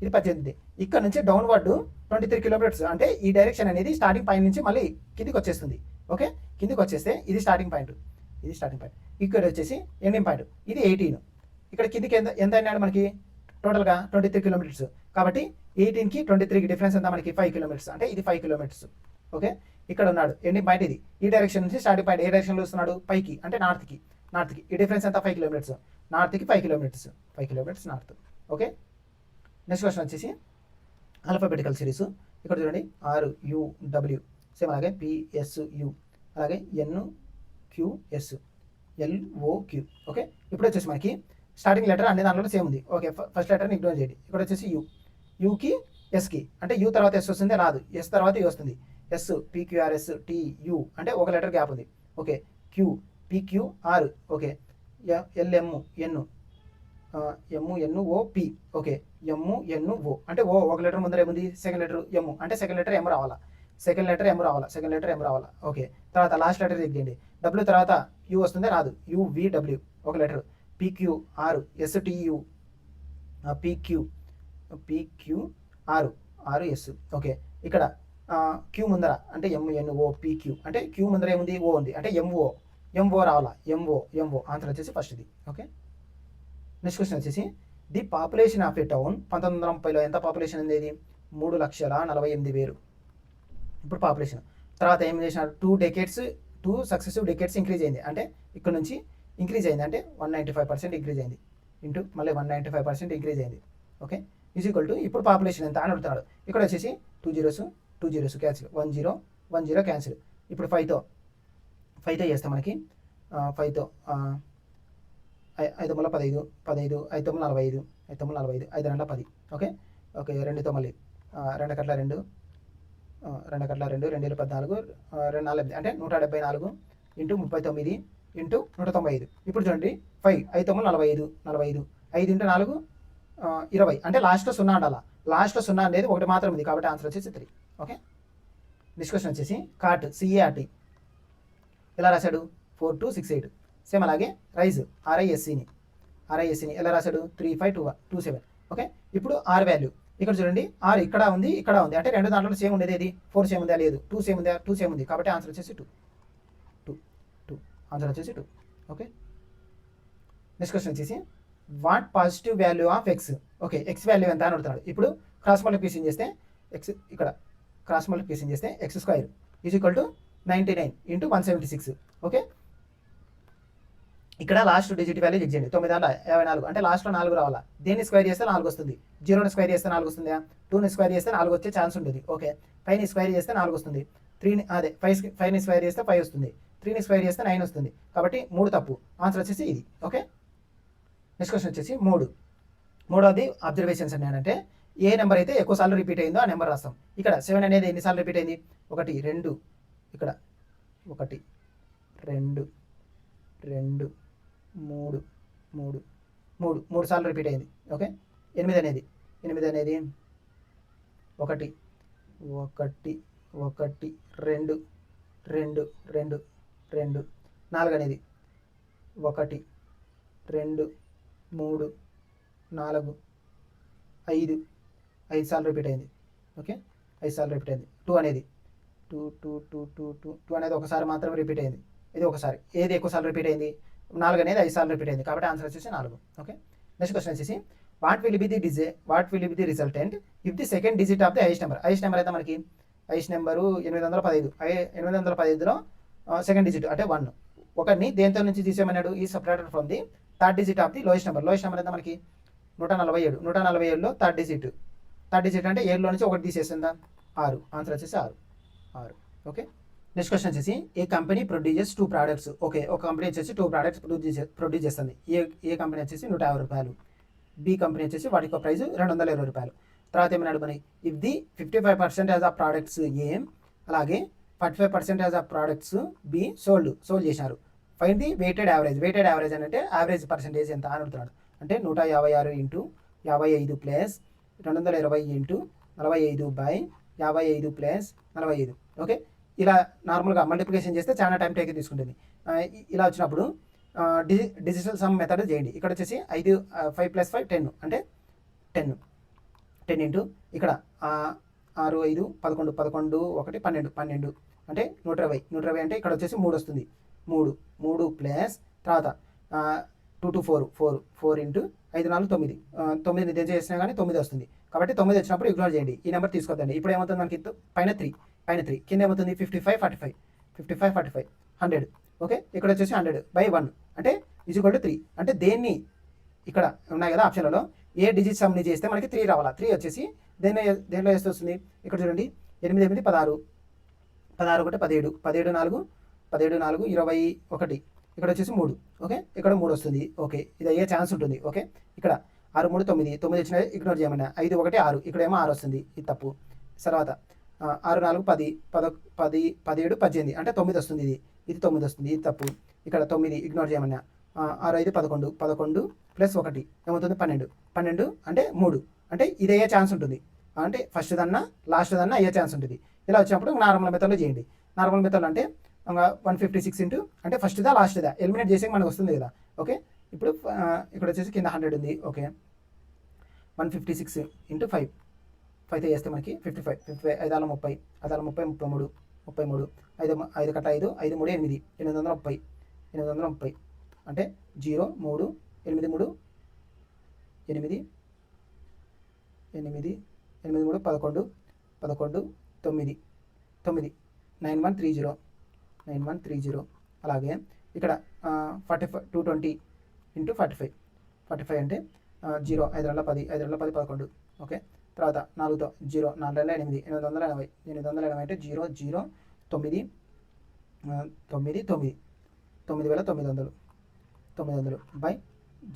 ఇది 18. ఇక్కడ నుంచి డౌన్వర్డ్ 23 కిలోమీటర్స్, అంటే ఈ డైరెక్షన్ అనేది స్టార్టింగ్ పాయింట్ నుంచి మళ్ళీ కిందికి వచ్చేస్తుంది. ఓకే, కిందికి వచ్చేస్తే ఇది స్టార్టింగ్ పాయింట్, ఇక్కడ వచ్చేసి ఎండింగ్ పాయింట్, ఇది 18. ఇక్కడ కిందికి ఎంత అన్నాడు మనకి టోటల్గా 23 కిలోమీటర్స్, కాబట్టి 18కి 23కి డిఫరెన్స్ ఎంత మనకి 5 కిలోమీటర్స్, అంటే ఇది 5 కిలోమీటర్స్. ఓకే, ఇక్కడ ఉన్నాడు ఎండింగ్ పాయింట్, ఇది ఈ డైరెక్షన్ నుంచి స్టార్టింగ్ పాయింట్ ఏ డైరెక్షన్లో వస్తున్నాడు పైకి, అంటే నార్త్కి. ఈ డిఫరెన్స్ ఎంత 5 కిలోమీటర్స్, నార్త్కి 5 kilometres north. Okay, next question వచ్చేసి ఆల్ఫాబెటికల్ సిరీస్. ఇక్కడ చూడండి RUW, సేమ్ అలాగే PSU, అలాగే NQS, LOQ. ఓకే, ఇప్పుడు వచ్చేసి మనకి స్టార్టింగ్ లెటర్ అన్ని దాంట్లో సేమ్ ఉంది. ఓకే, ఫస్ట్ లెటర్ని ఇగ్నోర్ చేయండి. ఇక్కడ వచ్చేసి యూకి ఎస్కి, అంటే యూ తర్వాత ఎస్ వస్తుంది, రాదు. ఎస్ తర్వాత యూ వస్తుంది. ఎస్ PQRS TU అంటే ఒక లెటర్ గ్యాప్ ఉంది. Okay, Q PQR. Okay, MNOP. Okay, MNO అంటే ఓ ఒక లెటర్ ముందర ఏముంది సెకండ్ లెటర్ M, అంటే సెకండ్ లెటర్ M రావాలా. ఓకే, తర్వాత లాస్ట్ లెటర్ చెక్ చేయండి. W తర్వాత U వస్తుంది, రాదు. UVW ఒక లెటర్. PQR STU PQ ఆరు ఆరు ఎస్. ఓకే, ఇక్కడ క్యూ ముందర అంటే ఎంఎన్ఓ పీక్యూ అంటే క్యూ ముందర ఏముంది ఓ ఉంది అంటే ఎంఓ రావాలా, ఎంఓ ఆన్సర్ వచ్చేసి ఫస్ట్ది. ఓకే, నెక్స్ట్ క్వశ్చన్ వచ్చేసి the population of a town 1930లో ఎంత పాపులేషన్ ఉంది? 3,48,000. ఇప్పుడు పాపులేషన్ తర్వాత ఏం చేసినారు, 2 సక్సెసివ్ డెకేడ్స్ ఇంక్రీజ్ అయింది అంటే ఇక్కడ నుంచి ఇంక్రీజ్ అయింది అంటే 195% ఇంక్రీజ్ అయింది ఇంటూ మళ్ళీ 195% ఇంక్రీజ్ అయింది. ఓకే, ఈజ్ ఈక్వల్ టు ఇప్పుడు పాపులేషన్ ఎంత అని అడుగుతున్నాడు. ఇక్కడ వచ్చేసి 2 జీరోస్ క్యాన్సిల్, 1 0 క్యాన్సిల్. ఇప్పుడు 5తో చేస్తే మనకి 5తో 5 15 15 5 45 5 45 5 2 10. ఓకే, 2తో మళ్ళీ 2 కట్ల 2 2 కట్ల 2 2 14 2 4 అంటే 174 ఇంటూ 39 ఇంటూ 195. ఇప్పుడు చూడండి 5 5 45 45 5 ఇంటూ 4 20 అంటే లాస్ట్లో 0 ఉండాలా. లాస్ట్లో 0 అనేది ఒకటి మాత్రం ఉంది కాబట్టి ఆన్సర్ వచ్చేసి 3. ఓకే, నెక్స్ట్ క్వశ్చన్ వచ్చేసి కార్ట్ సిఏఆర్టీ ఎలా రాశాడు 4268. సేమ్ అలాగే రైజ్ ఆర్ఐఎస్సిని ఎలా రాశాడు 3527. ఓకే, ఇప్పుడు ఆర్ వాల్యూ ఇక్కడ చూడండి, ఆర్ ఇక్కడ ఉంది అంటే రెండు దాంట్లో సేమ్ ఉండేది ఏది 4 సేమ్ ఉందా లేదు, 2 సేమ్ ఉందా 2 సేమ్ ఉంది కాబట్టి ఆన్సర్ వచ్చేసి 2 ఆన్సర్ వచ్చేసి 2. ఓకే, నెక్స్ట్ క్వశ్చన్ వచ్చేసి what positive value of X. Okay, X value ఎంత అని అడుగుతున్నాడు. ఇప్పుడు క్రాస్ మల్టిప్లికేషన్ చేస్తే ఎక్స్ ఇక్కడ క్రాస్ మల్టిప్లికేషన్ చేస్తే X square is equal to 99 into 176. Okay, ఇక్కడ లాస్ట్ డిజిట్ వాల్యూ చెక్ చేయండి 954 అంటే లాస్ట్లో 4 రావాలా. దేన్ని స్క్వేర్ చేస్తే 4 వస్తుంది, 0ని స్క్వేర్ చేస్తే 4 వస్తుందా, 2ని స్క్వేర్ చేస్తే 4 వచ్చే ఛాన్స్ ఉంటుంది. ఓకే, 5ని స్క్వేర్ చేస్తే 4 వస్తుంది, 5ని స్క్వేర్ చేస్తే 5 వస్తుంది, 3ని స్క్వేర్ చేస్తే 9 వస్తుంది కాబట్టి 3 తప్పు. ఆన్సర్ వచ్చేసి ఇది. ఓకే, నెక్స్ట్ క్వశ్చన్ వచ్చేసి మూడవది అబ్జర్వేషన్స్ అంటే ఏ నెంబర్ అయితే ఎక్కువ సార్లు రిపీట్ అయిందో ఆ నెంబర్ రాస్తాం. ఇక్కడ 7 అనేది ఎన్నిసార్లు రిపీట్ అయింది 1 2 ఇక్కడ 1 2 2 3 3 సార్లు రిపీట్ అయింది. ఓకే, 8 అనేది 1 1 1 2 2 2 2 4 అనేది 1 2 3 4 5 సార్లు రిపీట్ అయింది. ఓకే, 5 సార్లు రిపీట్ అయింది. 2 అనేది 2 అనేది ఒకసారి మాత్రం రిపీట్ అయింది, ఇది ఒకసారి. ఏది ఎక్కువ సార్లు రిపీట్ అయింది 4 అనేది 5 సార్లు రిపీట్ అయింది కాబట్టి ఆన్సర్ వచ్చేసి 4. ఓకే, నెక్స్ట్ క్వశ్చన్ వచ్చేసి what will be the resultant if the second digit of the highest number. Highest number అయితే మనకి హైయెస్ట్ నెంబరు 815. 815లో సెకండ్ డిజిట్ అంటే 1. ఒకరిని దేంతో నుంచి తీసేయమన్నాడు ఈ separated from the third digit of the lowest number. Lowest number అయితే మనకి 147. 147లో థర్డ్ డిజిట్ అంటే 7లో నుంచి 1 తీసేసిందా 6. ఆన్సర్ వచ్చేసి 6. ఓకే, నెక్స్ట్ క్వశ్చన్ వచ్చేసి ఏ కంపెనీ ప్రొడ్యూసెస్ 2 ప్రోడక్ట్స్. ఓకే, ఒక కంపెనీ వచ్చేసి 2 ప్రోడక్ట్స్ ప్రొడ్యూస్ చేస్తుంది. ఏ కంపెనీ వచ్చేసి 150 రూపాయలు, బి కంపెనీ వచ్చేసి వాటి యొక్క ప్రైస్ 220 రూపాయలు. తర్వాత ఏమన్నాడు మరి ఇఫ్ ది 55% ఆఫ్ ప్రోడక్ట్స్ ఏ అలాగే 45% ఆఫ్ ప్రోడక్ట్స్ బి సోల్డ్ చేశారు. ఫైండ్ ది వెయిటెడ్ యావరేజ్ అని అంటే యావరేజ్ పర్సెంటేజ్ ఎంత అని అడుగుతున్నాడు. అంటే 156 into 55 plus 220 into 45 by 55 plus 45. Okay, ఇలా నార్మల్గా మల్టిప్లికేషన్ చేస్తే చాలా టైం టేక్ తీసుకుంటుంది. ఇలా వచ్చినప్పుడు డిజిటల్ సమ్ మెథడ్ చేయండి. ఇక్కడ వచ్చేసి 5 + 5 10 అంటే 10 ఇంటూ ఇక్కడ 6 5 11 11 1 12 అంటే 120 అంటే ఇక్కడ వచ్చేసి 3 వస్తుంది. 3 ప్లస్ తర్వాత 2 2 4 ఇంటూ 5 4 9 9ని దేని చేసినా కానీ 9 వస్తుంది కాబట్టి 9 వచ్చినప్పుడు ఇగ్నోర్ చేయండి, ఈ నెంబర్ తీసుకోవద్దండి. ఇప్పుడు ఏమవుతుంది మనకి పైన 3 కింద ఏమవుతుంది 55 45 100. ఓకే, ఇక్కడ వచ్చేసి 100/1 అంటే ఈజ్ ఈక్వల్ టు 3. అంటే దేన్ని ఇక్కడ ఉన్నాయి కదా ఆప్షన్లలో ఏ డిజిట్ సమ్ని చేస్తే మనకి 3 రావాలా. 3 వచ్చేసి దేనిలో వేస్తే వస్తుంది. ఇక్కడ చూడండి 8 8 16 16 1 17 17 4 21. ఇక్కడ వచ్చేసి 3. ఓకే, ఇక్కడ 3 వస్తుంది. ఓకే, ఇది అయ్యే ఛాన్స్ ఉంటుంది. ఓకే, ఇక్కడ 6 3 9 వచ్చిన ఇగ్నోర్ చేయమన్నా 5 1 6 ఇక్కడేమో 6 వస్తుంది, ఇది తప్పు. తర్వాత 6 4 10 17 18 అంటే 9 వస్తుంది, ఇది 9 వస్తుంది, ఇది తప్పు. ఇక్కడ 9 ఇగ్నోర్ చేయమన్నా 6 5 11 ప్లస్ 1 ఏమవుతుంది 12 అంటే 3 అంటే ఇది అయ్యే ఛాన్స్ ఉంటుంది. అంటే ఫస్ట్ దన్నా లాస్ట్ దన్నా అయ్యే ఛాన్స్ ఉంటుంది. ఇలా వచ్చినప్పుడు నార్మల్ మెథడ్లో చేయండి. నార్మల్ మెథడ్ అంటే 156 ఇంటూ అంటే ఫస్ట్దా లాస్ట్దా ఎలిమినేట్ చేసే మనకు వస్తుంది కదా. ఓకే, ఇప్పుడు ఇక్కడ వచ్చేసి కింద 100 ఉంది. ఓకే, 156 ఇంటూ 5 5తో చేస్తే మనకి 55 5 ఆల 30 5 ఆల 30 33 5 కట్ట 5 5 3 8 830 అంటే 0 3 8 3 8 8 8 3 11 9 9130 అలాగే ఇక్కడ 220 ఇంటూ 45 అంటే 0 5 2 10 5 2 10 11 ఓకే. తర్వాత 4తో 0 4 8 880 అంటే 0 0 9 9 9900 బై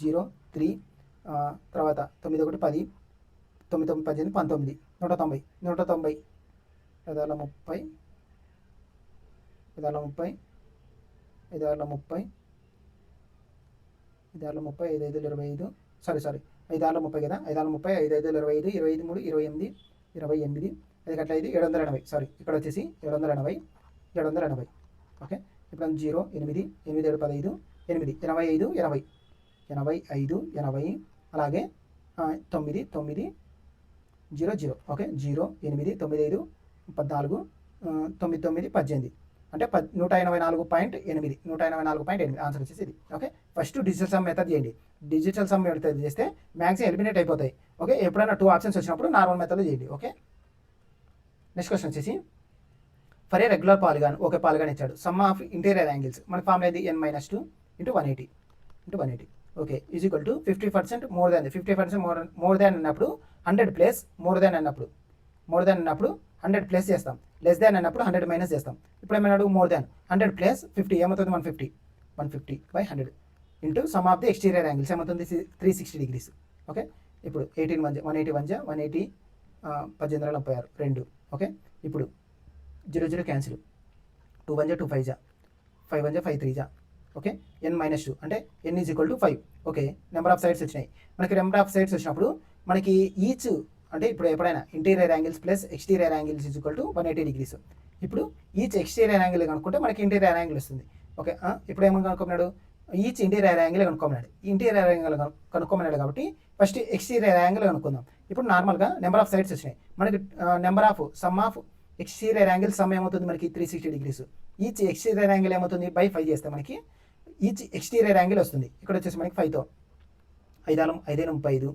0 3 తర్వాత 9 1 10 9 9 18 19 190 5 5 25 సారీ 5 6 30 కదా 5 6 30 5 5 25 23 28 5 కట్ల 5 780 సారీ ఇక్కడ వచ్చేసి 780 ఓకే. ఇప్పుడు 0 8 8 7 15 8 85 అలాగే 9 9 0 0 ఓకే 0 8 9 5 14 9 18 అంటే 184.8 ఆన్సర్ వచ్చేసి ఇది okay. First digital sum method చేయండి. డిజిటల్ సమ్ మెథడ్ చేస్తే మ్యాక్సిమం ఎలిమినేట్ అయిపోతాయి ఓకే. ఎప్పుడైనా 2 ఆప్షన్స్ వచ్చినప్పుడు నార్మల్ మెథడ్లో చేయండి ఓకే. నెక్స్ట్ క్వశ్చన్ వచ్చేసి for a regular polygon okay polygon ఇచ్చాడు. సమ్ ఆఫ్ ఇంటీరియర్ యాంగిల్స్ మన ఫార్ములా ఇది n-2 into 180 okay is equal to 50% more than 50% more than అన్నప్పుడు 100 ప్లస్ మోర్ దాన్ అన్నప్పుడు 100 ప్లస్ చేస్తాం. లెస్ దాన్ అన్నప్పుడు 100 మైనస్ చేస్తాం. ఇప్పుడు ఏమన్నాడు మోర్ దాన్ 100 ప్లస్ 50 ఏమవుతుంది 150/100 into some of the exterior angles ఏమవుతుంది 360 డిగ్రీస్ ఓకే. ఇప్పుడు 180 180 1836 2 ఓకే. ఇప్పుడు 0 0 క్యాన్సిల్ 2 1 2 5 5 1 5 3 ఓకే. n-2 అంటే n is equal to 5 okay. Number of sides వచ్చినాయి. మనకి నెంబర్ ఆఫ్ సైడ్స్ వచ్చినప్పుడు మనకి ఈచ్ అంటే ఇప్పుడు ఎప్పుడైనా interior angles plus exterior angles is equal to 180 degrees. ఇప్పుడు ఈచ్ ఎక్స్టీరియర్ యాంగిల్ కనుక్కుంటే మనకి ఇంటీరియర్ యాంగిల్ వస్తుంది ఓకే. ఇప్పుడు ఏమని కనుక్కున్నాడు ఈచ్ ఇంటీరియర్ యాంగిల్ కనుక్కోమన్నాడు. ఇంటీరియర్ యాంగిల్ కనుక్కోమన్నాడు కాబట్టి ఫస్ట్ ఎక్స్టీరియర్ యాంగిల్ కనుక్కుందాం. ఇప్పుడు నార్మల్గా నెంబర్ ఆఫ్ సైడ్స్ వచ్చినాయి మనకి number of some of exterior angle sum ఏమవుతుంది మనకి 360 డిగ్రీస్. ఈచ్ ఎక్స్టీరియర్ యాంగిల్ ఏమవుతుంది బై 5 చేస్తే మనకి ఈచ్ ఎక్స్టీరియర్ యాంగిల్ వస్తుంది. ఇక్కడ వచ్చేసి మనకి 5తో 5 35 5 2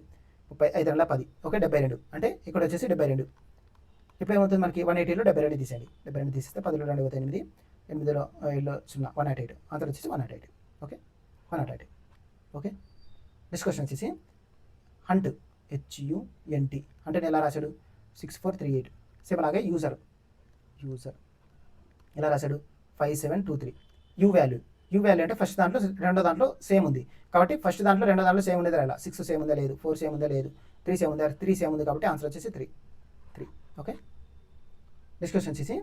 10 ఓకే 72 అంటే ఇక్కడ వచ్చేసి 72. ఇప్పుడు ఏమవుతుంది మనకి 180లో 72 తీసేయండి. 72 తీసేస్తే 10లో 2 8 8లో 7లో 0 108 ఆన్సర్ వచ్చేసి 108 ఓకే 108 ఓకే. నెక్స్ట్ క్వశ్చన్ వచ్చేసి హంట్ HUNT అంటే నేను ఎలా రాశాడు 6438 సేమ్ అలాగే యూజర్ ఎలా రాశాడు 5723 యూ వాల్యూ అంటే ఫస్ట్ దాంట్లో రెండో దాంట్లో సేమ్ ఉంది కాబట్టి ఫస్ట్ దాంట్లో రెండో దాంట్లో సేమ్ ఉండేది రాయాలి. 6 సేమ్ ఉందా లేదు 4 సేమ్ ఉందా లేదు 3 సేమ్ ఉందా 3 సేమ్ ఉంది కాబట్టి ఆన్సర్ వచ్చేసి 3 ఓకే. నెక్స్ట్ క్వశ్చన్ వచ్చేసి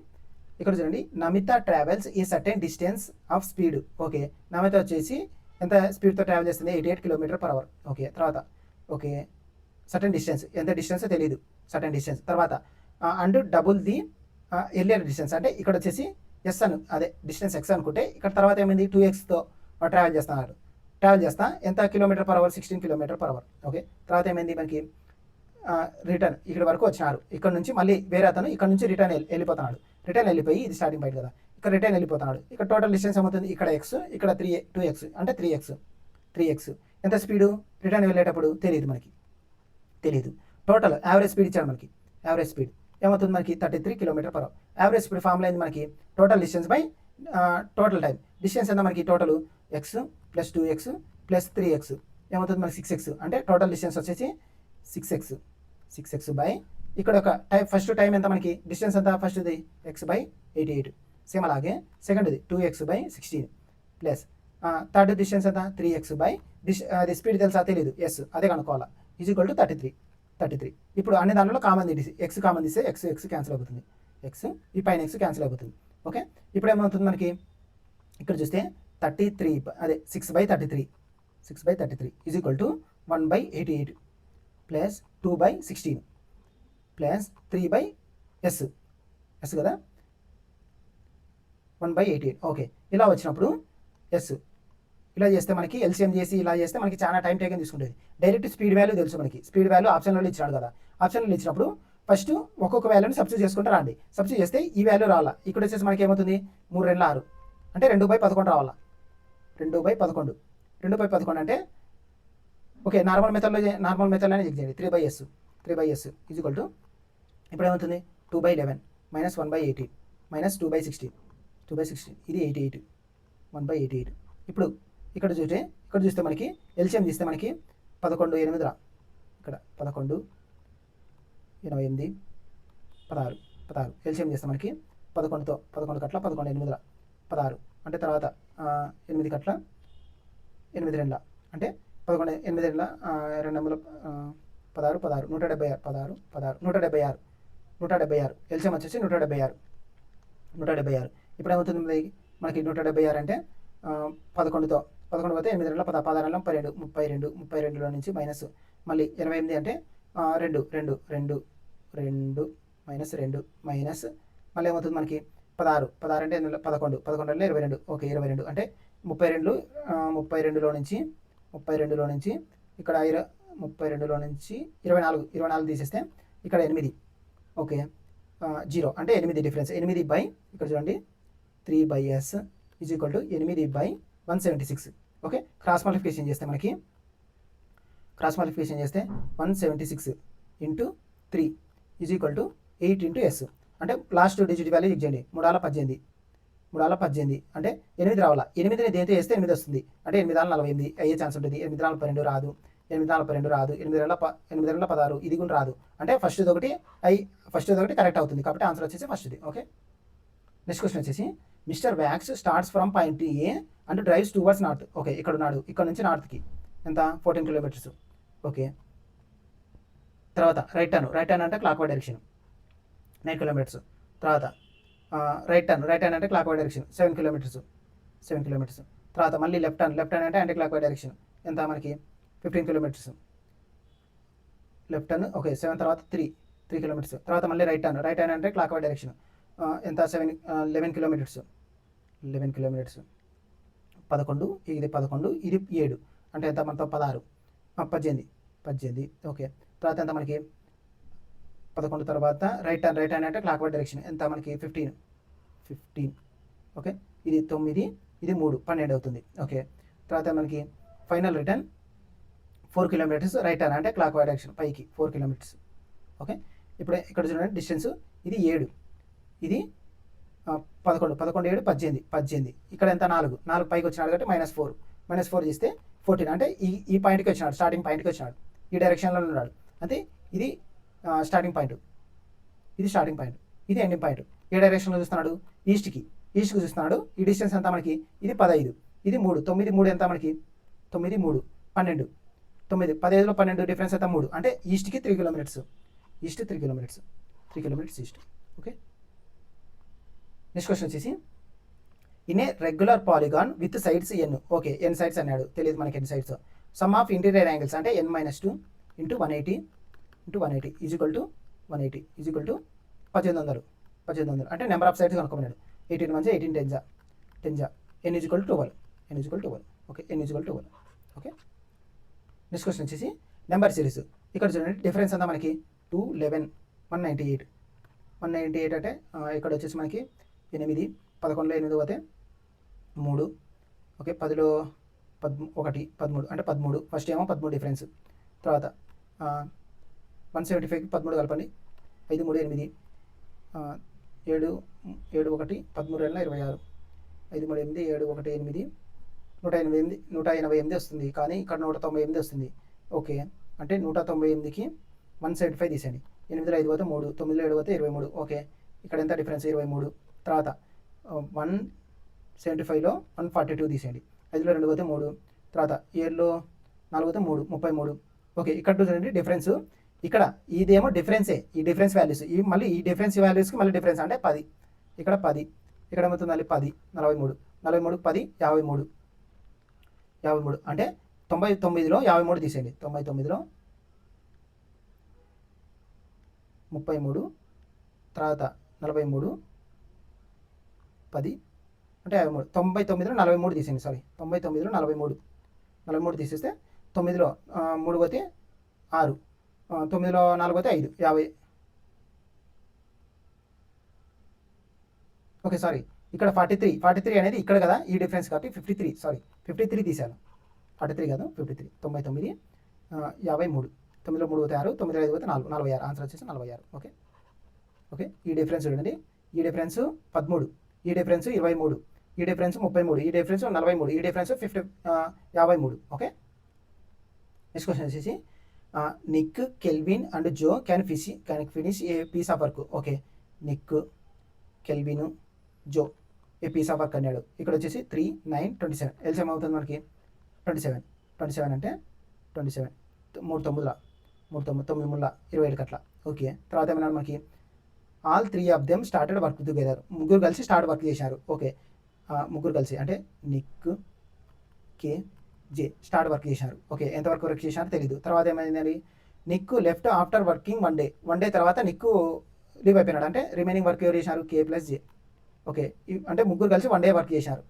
ఇక్కడ చూడండి నమిత ట్రావెల్స్ ఈ certain distance of speed okay. Namita వచ్చేసి ఎంత స్పీడ్తో ట్రావెల్ చేస్తుంది 88 km/h ఓకే. తర్వాత ఓకే సర్టెన్ డిస్టెన్స్ ఎంత డిస్టెన్స్ తెలియదు సర్టెన్ డిస్టెన్స్. తర్వాత and double the earlier distance అంటే ఇక్కడ వచ్చేసి ఎస్ అను అదే డిస్టెన్స్ ఎక్స్ అనుకుంటే ఇక్కడ తర్వాత ఏమైంది 2xతో ట్రావెల్ చేస్తా ఎంత km/h 16 km/h ఓకే. తర్వాత ఏమైంది మనకి రిటర్న్ ఇక్కడ వరకు వచ్చినారు. ఇక్కడ నుంచి మళ్ళీ వేరే అతను ఇక్కడ నుంచి రిటర్న్ వెళ్ళిపోయి ఇది స్టార్టింగ్ పాయింట్ కదా ఇక్కడ రిటర్న్ వెళ్ళిపోతున్నాడు. ఇక్కడ టోటల్ డిస్టెన్స్ ఏమవుతుంది ఇక్కడ ఎక్స్ ఇక్కడ 2x అంటే 3x ఎంత స్పీడు రిటర్న్ వెళ్ళేటప్పుడు తెలియదు. టోటల్ యావరేజ్ స్పీడ్ ఇచ్చాడు మనకి. యావరేజ్ స్పీడ్ ఏమవుతుంది మనకి 33 km/h. యావరేజ్ స్పీడ్ ఫార్ములా అయింది మనకి total distance by total time. Distance ఎంత మనకి total x plus 2x plus 3x ఏమవుతుంది మనకి 6x అంటే టోటల్ డిస్టెన్స్ వచ్చేసి 6x బై ఇక్కడ ఒక టైం ఫస్ట్ టైం ఎంత మనకి డిస్టెన్స్ ఎంత ఫస్ట్ది x/88 సేమ్ అలాగే సెకండ్ది 2x/16 ప్లస్ థర్డ్ డిస్టెన్స్ ఎంత 3x బై అది స్పీడ్ తెలుసా తెలియదు ఎస్ అదే కనుక్కోవాలా ఈజ్ ఈక్వల్ టు 33. ఇప్పుడు అన్ని దాంట్లో కామన్ తీసి ఎక్స్ కామన్ తీస్తే ఎక్స్ క్యాన్సిల్ అయిపోతుంది. ఎక్స్ ఈ పైన ఎక్స్ క్యాన్సిల్ అయిపోతుంది ఓకే. ఇప్పుడు ఏమవుతుంది మనకి ఇక్కడ చూస్తే 33 అదే 6/33 is equal to 1/88 plus 2/16 plus 3/s కదా 1/88 ఓకే. ఇలా వచ్చినప్పుడు ఎస్ ఇలా చేస్తే మనకి ఎల్సిఎం చేసి ఇలా చేస్తే మనకి చాలా టైం టేకన్ తీసుకుంటుంది. డైరెక్ట్ స్పీడ్ వాల్యూ తెలుసు మనకి. స్పీడ్ వాల్యూ ఆప్షన్లో ఇచ్చినాడు కదా. ఆప్షన్లో ఇచ్చినప్పుడు ఫస్ట్ ఒక్కొక్క వాల్యూని సబ్స్టిట్యూట్ చేసుకుంటూ రాండి. సబ్స్టిట్యూట్ చేస్తే ఈ వాల్యూ రావాలా. ఇక్కడ వచ్చేసి మనకి ఏమవుతుంది 3 2 6 అంటే 2/11 రావాలా. 2/11 2/11 అంటే ఓకే నార్మల్ మెథడ్లోనే చెక్ చేయండి. 3/s ఈజ్వల్ టు ఇప్పుడు ఏమవుతుంది 2/11 మైనస్ 1/18 మైనస్ 2/16 ఇది 88 1/88. ఇప్పుడు ఇక్కడ చూస్తే మనకి ఎల్సిఎం తీస్తే మనకి 11 8 రా ఇక్కడ 11 88 16 ఎల్సిఎం చేస్తే మనకి 11తో 11 కట్ల 11 8 రా 16 అంటే తర్వాత 8 కట్ల 8 2 అంటే 11 8 2 16 176 176 ఎల్సిఎం వచ్చేసి 176 ఇప్పుడు ఏమవుతుంది మనకి 176 అంటే 11 పోతే 8 2 16 32లో నుంచి మైనస్ మళ్ళీ 88 అంటే 2 మైనస్ 2 మైనస్ మళ్ళీ ఏమవుతుంది మనకి 16 అంటే 11 22 ఓకే 22 అంటే 32లో నుంచి ఇక్కడ 32లో నుంచి 24 తీసేస్తే ఇక్కడ 8 ఓకే 0 అంటే 8 డిఫరెన్స్ 8 బై ఇక్కడ చూడండి 3/s is equal to 8/176 okay cross multiplication చేస్తే 176 into 3 is equal to 8 into s అంటే లాస్ట్ డిజిట్ వాల్యూ చెక్ చేయండి 3/18 అంటే 8 రావాలా. 8ని దేంతో వేస్తే 8 వస్తుంది అంటే 8/48 అయ్యే ఛాన్స్ ఉంటుంది. 8/42 రాదు. 8/16 ఇది కూడా రాదు. అంటే ఫస్ట్ ఒకటి కరెక్ట్ అవుతుంది కాబట్టి ఆన్సర్ వచ్చేసి ఫస్ట్ది. ఓకే నెక్స్ట్ క్వశ్చన్ వచ్చేసి mister wax starts from point A and drives towards north. Okay ఇక్కడ ఉన్నాడు. ఇక్కడ నుంచి నార్త్కి ఎంత 14 కిలోమీటర్స్. ఓకే తర్వాత రైట్ టర్న్ అంటే క్లాక్ వైజ్ డైరెక్షన్ 9 కిలోమీటర్స్. తర్వాత రైట్ టర్న్ అంటే క్లాక్ వైజ్ డైరెక్షన్ 7 కిలోమీటర్స్. తర్వాత మళ్ళీ లెఫ్ట్ టర్న్ అంటే యాంటీ క్లాక్ వైజ్ డైరెక్షన్ ఎంత మనకి 15 కిలోమీటర్స్. లెఫ్ట్ టర్న్ ఓకే 7 తర్వాత 3 కిలోమీటర్స్. తర్వాత మళ్ళీ రైట్ టర్న్ అంటే క్లాక్ వైజ్ డైరెక్షన్ ఎంత 11 కిలోమీటర్స్. 11 ఇది 7 అంటే ఎంత మనతో 18 ఓకే తర్వాత ఎంత మనకి 11 తర్వాత రైట్ టర్న్ అంటే క్లాక్ వైజ్ డైరెక్షన్ ఎంత మనకి 15 ఓకే ఇది 9 ఇది 3 12 అవుతుంది. ఓకే తర్వాత మనకి final return 4 kilometres right turn అంటే క్లాక్ వైజ్ డైరెక్షన్ పైకి 4 కిలోమీటర్స్. ఓకే ఇప్పుడు ఇక్కడ చూడండి డిస్టెన్స్ ఇది 7 ఇది 11 7 18 ఇక్కడ ఎంత 4 పైకి వచ్చినాడు కాబట్టి -4 చేస్తే 14 అంటే ఈ పాయింట్కి వచ్చినాడు. స్టార్టింగ్ పాయింట్కి వచ్చినాడు. ఈ డైరెక్షన్లో ఉన్నాడు అంటే ఇది స్టార్టింగ్ పాయింట్ ఇది ఎండింగ్ పాయింట్. ఏ డైరెక్షన్లో చూస్తున్నాడు ఈస్ట్కి చూస్తున్నాడు. ఈ డిస్టెన్స్ ఎంత మనకి ఇది 15 ఇది 3 9 ఎంత మనకి 9 3 12 9 15లో 12 డిఫరెన్స్ ఎంత 3 అంటే ఈస్ట్కి 3 kilometres 3 kilometres east. Okay next question వచ్చేసి in a regular polygon with sides N. Okay N sides అన్నాడు తెలియదు మనకి N sides. Sum of interior angles అంటే n-2 into 180 is equal to 1800 అంటే నెంబర్ ఆఫ్ సైడ్స్ కనుక్కున్నాడు. 18 1 18 10 n is equal to 12 okay n is equal to 12. Okay next question వచ్చేసి number series. ఇక్కడ చూడండి difference అంతా మనకి 2 11 198 అంటే ఇక్కడ వచ్చేసి మనకి 8 11లో 8 పోతే 3 ఓకే 10లో 1 13 అంటే 13 ఫస్ట్ ఏమో 13 డిఫరెన్స్. తర్వాత 175కి 13 కలపండి 5 3 8 7 1 13 26 5 3 8 7 1 8 188 వస్తుంది కానీ ఇక్కడ 198 వస్తుంది. ఓకే అంటే 198కి 175 తీసేయండి. 8లో 5 పోతే 3 9లో 7 పోతే 23 ఓకే ఇక్కడ ఎంత డిఫరెన్స్ 23. తర్వాత 175లో 142 తీసేయండి. 5లో 2 పోతే 3 తర్వాత 7లో 4 పోతే 3 33 ఓకే ఇక్కడ చూడండి డిఫరెన్స్. ఇక్కడ ఇదేమో డిఫరెన్సే ఈ డిఫరెన్స్ వాల్యూస్ ఈ మళ్ళీ ఈ డిఫరెన్స్ వాల్యూస్కి మళ్ళీ డిఫరెన్స్ అంటే 10 ఇక్కడ 10 ఇక్కడ ఏమవుతుంది మళ్ళీ 10 43 10 53 అంటే 99లో 53 తీసేయండి. 99లో 33 తర్వాత 43 10 అంటే 53 99లో 43 తీసేయండి. 99లో 43 తీసేస్తే 9లో 3 పోతే 6 9లో 4 పోతే 5 50 ఓకే సారీ, ఇక్కడ 43 అనేది ఇక్కడ కదా ఈ డిఫరెన్స్ కాబట్టి 53 తీసాను. 43 కాదు 53, 99, 53, 9లో 3 పోతే 6, 9లో 5 పోతే 4, 46, ఆన్సర్ వచ్చేసి 46. ఓకే ఓకే, ఈ డిఫరెన్స్ చూడండి, ఈ డిఫరెన్స్ 13, ఈ డిఫరెన్స్ 23, ఈ డిఫరెన్స్ 33, ఈ డిఫరెన్స్ 43, ఈ డిఫరెన్స్ 53. ఓకే, నెక్స్ట్ క్వశ్చన్ వచ్చేసి Nick, Kelvin and Joe can finish a piece of work. Okay, Nick, Kelvin, Joe a piece of work అన్నాడు. ఇక్కడ వచ్చేసి 3, 9, 27 ఎల్సిఎం అవుతుంది మనకి 27 అంటే 27, 3 9 9 ముళ్ళ 27 కట్ల. ఓకే, తర్వాత ఏమన్నాడు మనకి all 3 of them started work together. ముగ్గురు కలిసి వర్క్ చేశారు. ఓకే, ముగ్గురు కలిసి అంటే నిక్, కే, జే స్టార్ట్ వర్క్ చేశారు. ఓకే, ఎంతవరకు వర్క్ చేశారో తెలీదు. తర్వాత ఏమైంది, Nick left after working one day తర్వాత నిక్కు లీవ్ అయిపోయినాడు. అంటే రిమైనింగ్ వర్క్ ఎవరు చేశారు, కే ప్లస్ జే. ఓకే, అంటే ముగ్గురు కలిసి వన్ డే వర్క్ చేశారు.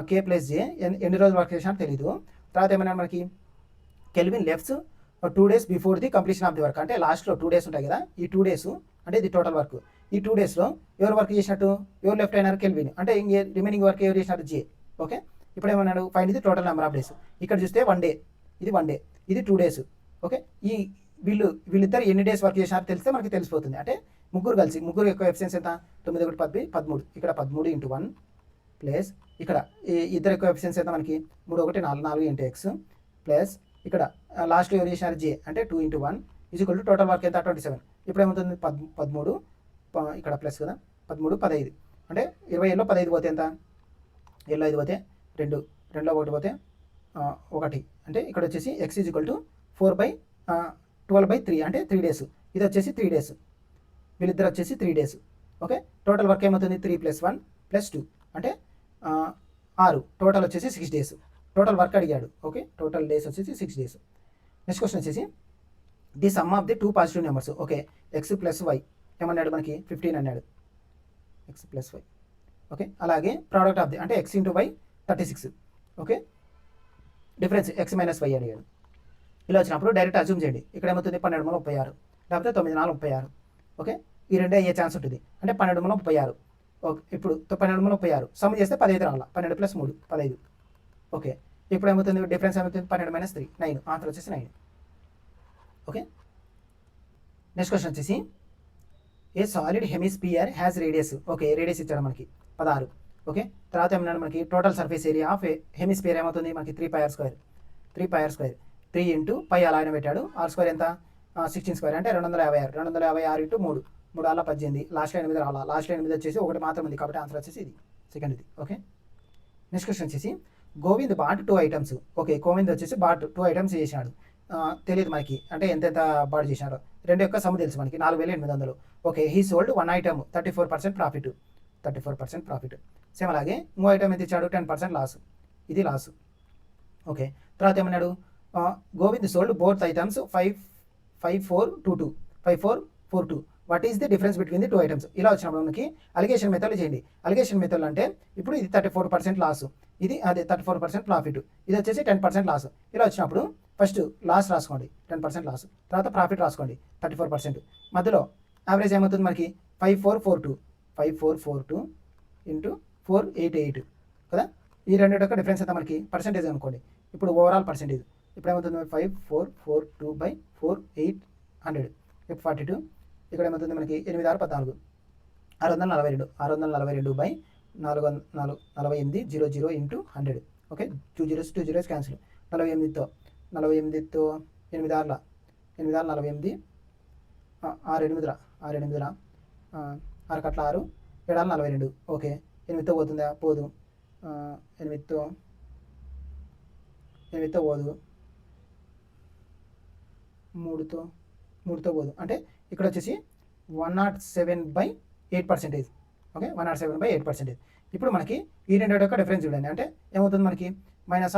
కే ప్లస్ జే ఎన్ని రోజులు వర్క్ చేశారో తెలీదు. తర్వాత ఏమైనా మనకి Kelvin lefts 2 days before the completion of the work. అంటే లాస్ట్లో 2 days ఉంటాయి కదా, ఈ 2 days అంటే ఇది టోటల్ వర్క్. ఈ 2 daysలో ఎవరు వర్క్ చేసినట్టు, ఎవరు లెఫ్ట్ అయినారు, కెల్విన్. అంటే ఇంకే రిమైనింగ్ వర్క్ ఎవరు చేసినారు, జే. ఓకే, ఇప్పుడు ఏమన్నాడు, ఫైండ్ ఇది టోటల్ నెంబర్ ఆఫ్ డేస్. ఇక్కడ చూస్తే 1 day, ఇది 1 day, ఇది 2 days. ఓకే, వీళ్ళిద్దరు ఎన్ని డేస్ వర్క్ చేసినారో తెలిస్తే మనకి తెలిసిపోతుంది. అంటే ముగ్గురు యొక్క ఎఫిషియన్సీ ఎంత, 9 1 10 13, ఇక్కడ 13 × 1 ప్లస్ ఇక్కడ ఇద్దరు యొక్క ఎఫిషియన్సీ ఎంత మనకి 3 1 4 4 × x ప్లస్ ఇక్కడ లాస్ట్లో ఎవరు చేసినారు, జే. అంటే 2 × 1 ఈక్వల్ టు టోటల్ వర్క్ ఎంత 27. ఇప్పుడు ఏమవుతుంది 13 ఇక్కడ ప్లస్ కదా 13 15, అంటే 20లో 15 పోతే ఎంత, 7లో 5 పోతే 2, 2లో 1 పోతే 1, అంటే ఇక్కడ వచ్చేసి x ఈక్వల్ టు 4/12/3 అంటే 3 days. ఇది వచ్చేసి 3 days, వీళ్ళిద్దరు వచ్చేసి 3 days. ఓకే, టోటల్ వర్క్ ఏమవుతుంది 3 + 1 + 2 అంటే 6, టోటల్ వచ్చేసి 6 days. టోటల్ వర్క్ అడిగాడు. ఓకే, టోటల్ డేస్ వచ్చేసి 6 days. నెక్స్ట్ క్వశ్చన్ వచ్చేసి the sum of the 2 positive numbers. Okay, x + y ఏమన్నాడు మనకి 15 అన్నాడు, x + y. ఓకే, అలాగే ప్రోడక్ట్ ఆఫ్ ది అంటే x × y 36. Okay, difference x - y అడిగాడు. ఇలా వచ్చినప్పుడు డైరెక్ట్ అజ్యూమ్ చేయండి. ఇక్కడ ఏమవుతుంది 12 × 36 లేకపోతే 9 × 4 36. ఓకే, ఈ రెండే అయ్యే ఛాన్స్ ఉంటుంది. అంటే 12 × 36. ఓకే, ఇప్పుడు 12 × 36 సమ్ చేస్తే 15 రావాలా, 12 + 3 15. ఓకే, ఇప్పుడు ఏమవుతుంది డిఫరెన్స్ ఏమవుతుంది 12 - 3 9, ఆన్సర్ వచ్చేసి 9. ఓకే, నెక్స్ట్ క్వశ్చన్ వచ్చేసి a solid hemisphere has radius. Okay, radius ఇచ్చాడు మనకి 16. ఓకే, తర్వాత ఏమన్నాడు మనకి total surface area of hemisphere ఏమవుతుంది మనకి 3πr². 3 × π అలానే పెట్టాడు. r² ఎంత 16² అంటే 256. 256 × 3 3 అలా 18, లాస్ట్లో 8 రావాలా, లాస్ట్లో 8 వచ్చేసి 1 మాత్రం ఉంది కాబట్టి ఆన్సర్ వచ్చేసి ఇది సెకండ్ ఇది. ఓకే, నెక్స్ట్ క్వశ్చన్ వచ్చేసి Govind bought 2 items. Okay, Govind వచ్చేసి బాట్ 2 items చేశాడు. తెలియదు మనకి అంటే ఎంత బాట్ చేశాడో. రెండు యొక్క సమ్ తెలుసు మనకి 4800. Okay, he sold 1 item 34% profit. 34% profit. Same అలాగే ఇంకో ఐటమ్ ఎంత ఇచ్చాడు 10% లాస్, ఇది లాస్. ఓకే, తర్వాత ఏమన్నాడు Govind sold both items 5442. What is the difference between the 2 items. ఇలా వచ్చినప్పుడు మనకి అలిగేషన్ మెథడ్ చేయండి. అలిగేషన్ మెథడ్ అంటే ఇప్పుడు ఇది 34% లాస్, ఇది అదే 34% ప్రాఫిట్, ఇది వచ్చేసి 10% లాస్. ఇలా వచ్చినప్పుడు ఫస్ట్ లాస్ రాసుకోండి 10% లాస్, తర్వాత ప్రాఫిట్ రాసుకోండి 34%. మధ్యలో యావరేజ్ ఏమవుతుంది మనకి 5442 × 488 కదా. ఈ రెండు యొక్క డిఫరెన్స్ ఎంత మనకి పర్సెంటేజ్ అనుకోండి. ఇప్పుడు ఓవరాల్ పర్సెంటేజ్ ఇప్పుడు ఏమవుతుంది 5442/4800 ఇప్పుడు 42. ఇక్కడ ఏమవుతుంది మనకి 8 6 14 642 642/448 00 × 100. ఓకే, 2 zeros క్యాన్సిల్. 48తో 8 6 48, 6 8 6 కట్ల 6 7 42. ఓకే, 8తో పోతుందా, పోదు. 8తో పోదు, 3తో పోదు. అంటే ఇక్కడ వచ్చేసి 107/8%. ఓకే, 107/8%. ఇప్పుడు మనకి ఈ రెండు యొక్క డిఫరెన్స్ చూడండి. అంటే ఏమవుతుంది మనకి మైనస్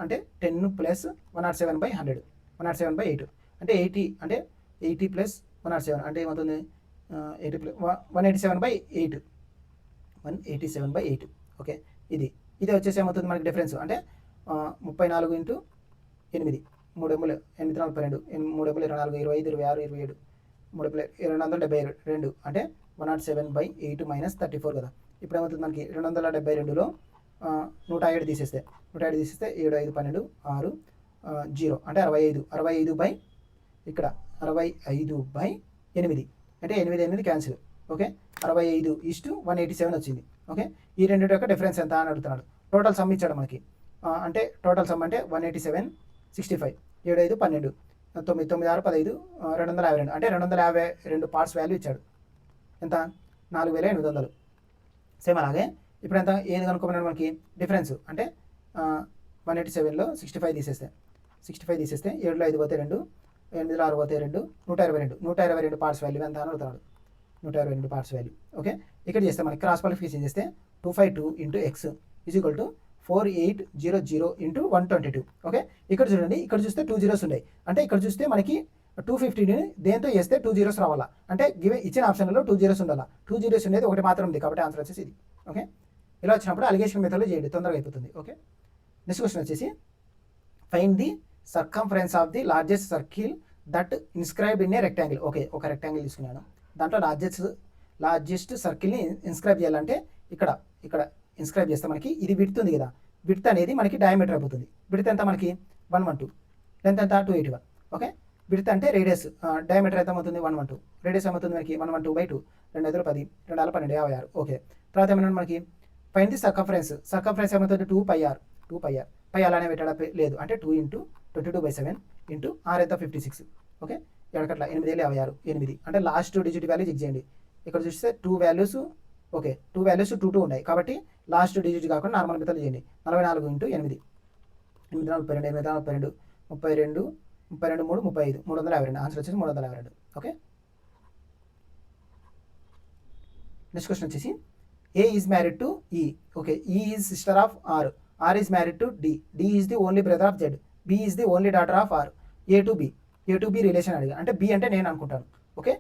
అంటే 10 + 107/100 107/8 అంటే 80 అంటే 80 + 107 అంటే ఏమవుతుంది 80 187/8 187/8. ఓకే, ఇది వచ్చేసి ఏమవుతుంది మనకి డిఫరెన్స్ అంటే 34 × 8 3 8 8 42 3 24 25 26 27 3 272 అంటే 107/8 - 34 కదా. ఇప్పుడు ఏమవుతుంది మనకి 272లో 107 తీసేస్తే 7 5 12 6 0 అంటే 65 65 ఇక్కడ 65/8 అంటే 8 క్యాన్సిల్. ఓకే, 65:187 వచ్చింది. ఓకే, ఈ రెండింటి యొక్క డిఫరెన్స్ ఎంత అని అడుగుతున్నాడు. టోటల్ సమ్ ఇచ్చాడు మనకి. అంటే టోటల్ సమ్ అంటే 187 65 7 5 12 9 9 6 15 252 అంటే 252 పార్ట్స్ వాల్యూ ఇచ్చాడు. ఎంత 4800. సేమ్ అలాగే ఇప్పుడు ఎంత ఏది కనుక్కోమన్నాడు మనకి డిఫరెన్స్ అంటే 187లో 65 తీసేస్తే 7లో 5 పోతే 2 8లో 6 పోతే 2 122 పార్ట్స్ వాల్యూ ఎంత అని అడుగుతున్నాడు. 122 పార్ట్స్ వాల్యూ. ఓకే, ఇక్కడ చేస్తే మనకి క్రాస్ మల్టిప్లికేషన్ చేస్తే 252 × x = 4800 × 122. ఓకే, ఇక్కడ చూడండి, ఇక్కడ చూస్తే 2 zeros ఉన్నాయి. అంటే ఇక్కడ చూస్తే మనకి 250ని దేంతో చేస్తే 2 zeros రావాలా అంటే ఇచ్చిన ఆప్షన్లో 2 zeros ఉండాలా. 2 zeros ఉండేది ఒకటి మాత్రం ఉంది కాబట్టి ఆన్సర్ వచ్చేసి ఇది. ఓకే, ఇలా వచ్చినప్పుడు అలిగేషన్ మెథడ్లో చేయండి, తొందరగా అయిపోతుంది. ఓకే, నెక్స్ట్ క్వశ్చన్ వచ్చేసి find the circumference of the largest circle that inscribe in a rectangle. Okay, ఒక రెక్టాంగిల్ తీసుకున్నాను, దాంట్లో లార్జెస్ట్ సర్కిల్ని ఇన్స్క్రైబ్ చేయాలంటే ఇక్కడ ఇన్స్క్రైబ్ చేస్తే మనకి ఇది విడ్త్ ఉంది కదా, విడ్త్ అనేది మనకి డయామీటర్ అయిపోతుంది. విడ్త్ ఎంత మనకి 112, లెంత్ ఎంత 281. ఓకే, విడ్త్ అంటే రేడియస్, డయామీటర్ ఎంత అవుతుంది 112, రేడియస్ ఏమవుతుంది మనకి 112/2 2 5 10 2 6 12 56. ఓకే, తర్వాత ఏమన్నా మనకి ఫైండ్ ది సర్కంఫరెన్స్ ఏమవుతుంది 2πr. పై అలానే పెట్టడా లేదు అంటే 2 × 22/7 × r ఎంత 56. ఓకే, ఎడకట్ల 8 56 8 అంటే లాస్ట్ డిజిట్ వాల్యూ చెక్ చేయండి. ఇక్కడ చూస్తే 2 వాల్యూస్. ఓకే, 2 వాల్యూస్ 2 2 ఉన్నాయి కాబట్టి లాస్ట్ డిజిట్ కాకుండా నార్మల్ మెథడ్ చేయండి. 44 × 8 8 32 8 32 32 32 3 35 352. ఆన్సర్ వచ్చేసి 352. ఓకే, నెక్స్ట్ క్వశ్చన్ వచ్చేసి A is married to E. Okay, E is sister of R, R is married to D, D is the only brother of Z, B is the only daughter of R. A to B relation అడిగా అంటే B అంటే నేను అనుకుంటాను. Okay,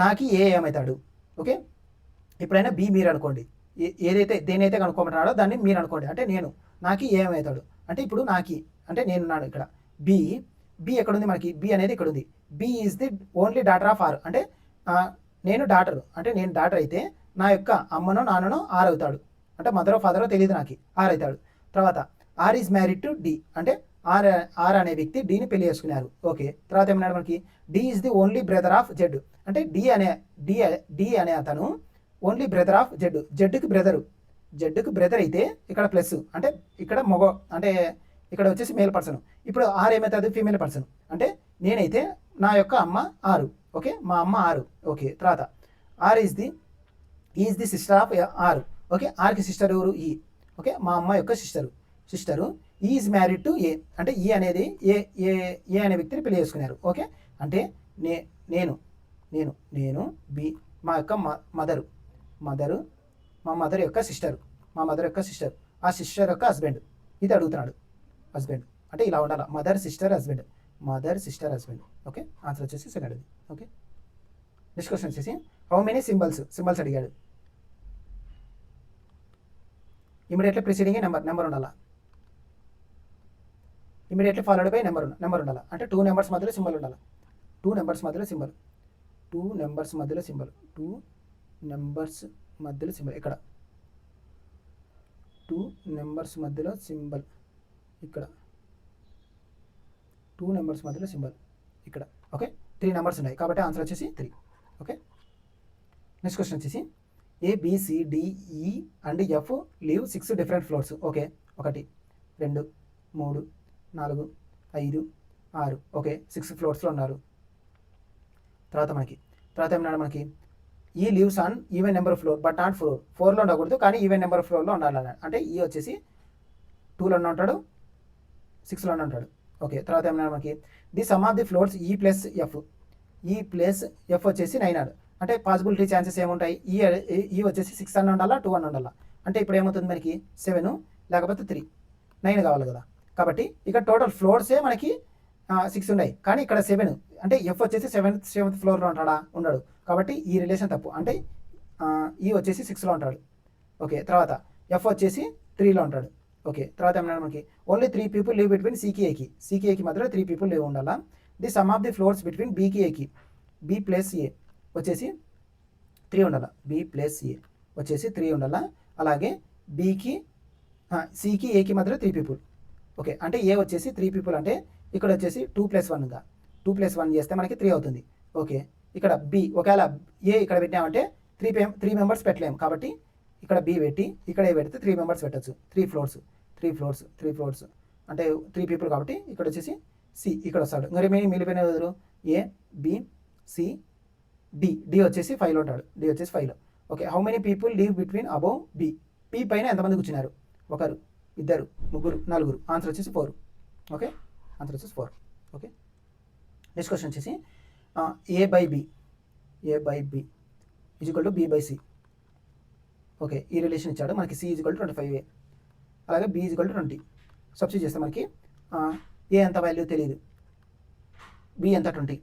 నాకి ఏ ఏమవుతాడు. Okay, ఎప్పుడైనా B మీరు అనుకోండి, దేనైతే కనుక్కోమంటున్నాడో దాన్ని మీరు అనుకోండి. అంటే నాకి ఏమవుతాడు అంటే ఇప్పుడు నాకి అంటే నేనున్నాను ఇక్కడ. బి ఎక్కడుంది మనకి, బి అనేది ఇక్కడ ఉంది. B is the only daughter of R అంటే నేను డాటర్, అంటే నేను డాటర్ అయితే నా యొక్క అమ్మనో నాన్ననో ఆర్ అవుతాడు. అంటే మదరో ఫాదరో తెలియదు నాకు, ఆర్ అవుతాడు. తర్వాత R is married to D అంటే ఆర్ అనే వ్యక్తి డిని పెళ్లి చేసుకున్నారు. ఓకే, తర్వాత ఏమన్నాడు మనకి D is the only brother of Z అంటే డి అనే అతను ఓన్లీ బ్రదర్ ఆఫ్ జెడ్, జెడ్కి బ్రదర్ అయితే ఇక్కడ ప్లస్ అంటే ఇక్కడ అంటే ఇక్కడ వచ్చేసి మేల్ పర్సన్. ఇప్పుడు ఆర్ ఏమవుతుంది ఫీమేల్ పర్సన్ అంటే నేనైతే నా యొక్క అమ్మ ఆరు. ఓకే, మా అమ్మ ఆరు. ఓకే, తర్వాత R is the sister of R. Okay, ఆర్కి సిస్టర్ ఎవరు ఈ. ఓకే, మా అమ్మ యొక్క sister is married to A అంటే ఈ అనేది ఏ అనే వ్యక్తిని పెళ్లి చేసుకున్నారు. ఓకే, అంటే నేను బి మా యొక్క మదరు మా మదర్ యొక్క సిస్టర్ ఆ సిస్టర్ యొక్క హస్బెండ్. ఇది అడుగుతున్నాడు, హస్బెండ్ అంటే ఇలా ఉండాలి, mother sister husband. Okay, answer వచ్చేసి సెకండ్. ఓకే, నెక్స్ట్ క్వశ్చన్ వచ్చేసి హౌ మెనీ సింబల్స్ అడిగాడు. ఇమీడియట్లీ ప్రిసీడింగ్ నెంబర్ ఉండాలా, ఇమీడియట్లీ ఫాలోడ్ బై నెంబర్ ఉండాలి. అంటే 2 నెంబర్స్ మధ్యలో సింబల్ ఉండాలి. 2 నెంబర్స్ మధ్యలో సింబల్ ఇక్కడ 2 నెంబర్స్ మధ్యలో సింబల్ ఇక్కడ 2 నెంబర్స్ మధ్యలో సింబల్ ఇక్కడ. ఓకే, 3 నెంబర్స్ ఉన్నాయి కాబట్టి ఆన్సర్ వచ్చేసి 3. ఓకే, నెక్స్ట్ క్వశ్చన్ వచ్చేసి ABCDE and F live 6 different floors. Okay, 1 2 3 4 5 6. Okay, 6 ఫ్లోర్స్లో ఉన్నారు. తర్వాత ఏమన్నాడు మనకి E lives on even number floor but not 4లో ఉండకూడదు కానీ ఈవెన్ నెంబర్ ఫ్లోర్లో ఉండాలన్నాడు. అంటే ఈ వచ్చేసి 2లోనే ఉంటాడు, 6లోనే ఉంటాడు. ఓకే, తర్వాత ఏమన్నాడు మనకి the sum of the floors ఈ ప్లస్ ఎఫ్ వచ్చేసి 9 అంటే పాసిబిలిటీ ఛాన్సెస్ ఏముంటాయి. ఈ వచ్చేసి 6 అని ఉండాలా 2 అని ఉండాలా. అంటే ఇప్పుడు ఏమవుతుంది మనకి 7 లేకపోతే 3 9 కావాలి కదా. కాబట్టి ఇక్కడ టోటల్ ఫ్లోర్సే మనకి 6 ఉన్నాయి కానీ ఇక్కడ 7 అంటే ఎఫ్ వచ్చేసి 7th ఫ్లోర్లో ఉండడు కాబట్టి ఈ రిలేషన్ తప్పు. అంటే ఈ వచ్చేసి 6లో ఉంటాడు. ఓకే, తర్వాత ఎఫ్ వచ్చేసి 3లో ఉంటాడు. ఓకే, తర్వాత ఏమన్నా మనకి ఓన్లీ 3 పీపుల్ లివ్ బిట్వీన్ సికి మధ్యలో 3 పీపుల్ లివ్ ఉండాలా. The sum of the floors between బీకి ఏకి బి ప్లస్ ఏ వచ్చేసి 3 ఉండాలి. బి ప్లస్ ఏ వచ్చేసి 3 ఉండాలి. అలాగే బికి సికి ఏకి మధ్యలో 3 పీపుల్. ఓకే, అంటే ఏ వచ్చేసి 3 పీపుల్ అంటే ఇక్కడ వచ్చేసి 2 + 1గా 2 + 1 చేస్తే మనకి 3 అవుతుంది. ఓకే, ఇక్కడ బి ఒకవేళ ఏ ఇక్కడ పెట్టామంటే 3 మెంబర్స్ పెట్టలేము కాబట్టి ఇక్కడ బి పెట్టి ఇక్కడ ఏ పెడితే 3 మెంబర్స్ పెట్టచ్చు. 3 ఫ్లోర్స్ అంటే 3 పీపుల్ కాబట్టి ఇక్కడ వచ్చేసి సి ఇక్కడ వస్తాడు. ఇంకా రిమైనింగ్ మిగిలిపోయిన ఎవరు ఏ బి సి డి వచ్చేసి 5లో ఉంటాడు. డి వచ్చేసి 5లో. Okay, how many people live between above B. P పైన ఎంతమంది కూర్చున్నారు? ఒకరు, ఇద్దరు, ముగ్గురు, నలుగురు. ఆన్సర్ వచ్చేసి 4. ఓకే, ఆన్సర్ వచ్చేసి 4. ఓకే, నెక్స్ట్ క్వశ్చన్ వచ్చేసి A by B = B by C. Okay, ఈ రిలేషన్ ఇచ్చాడు మనకి. సి = 25A అలాగే బి = 20. సబ్స్టిట్యూట్ చేస్తే మనకి ఏ ఎంత వాల్యూ తెలియదు, బి ఎంత 20,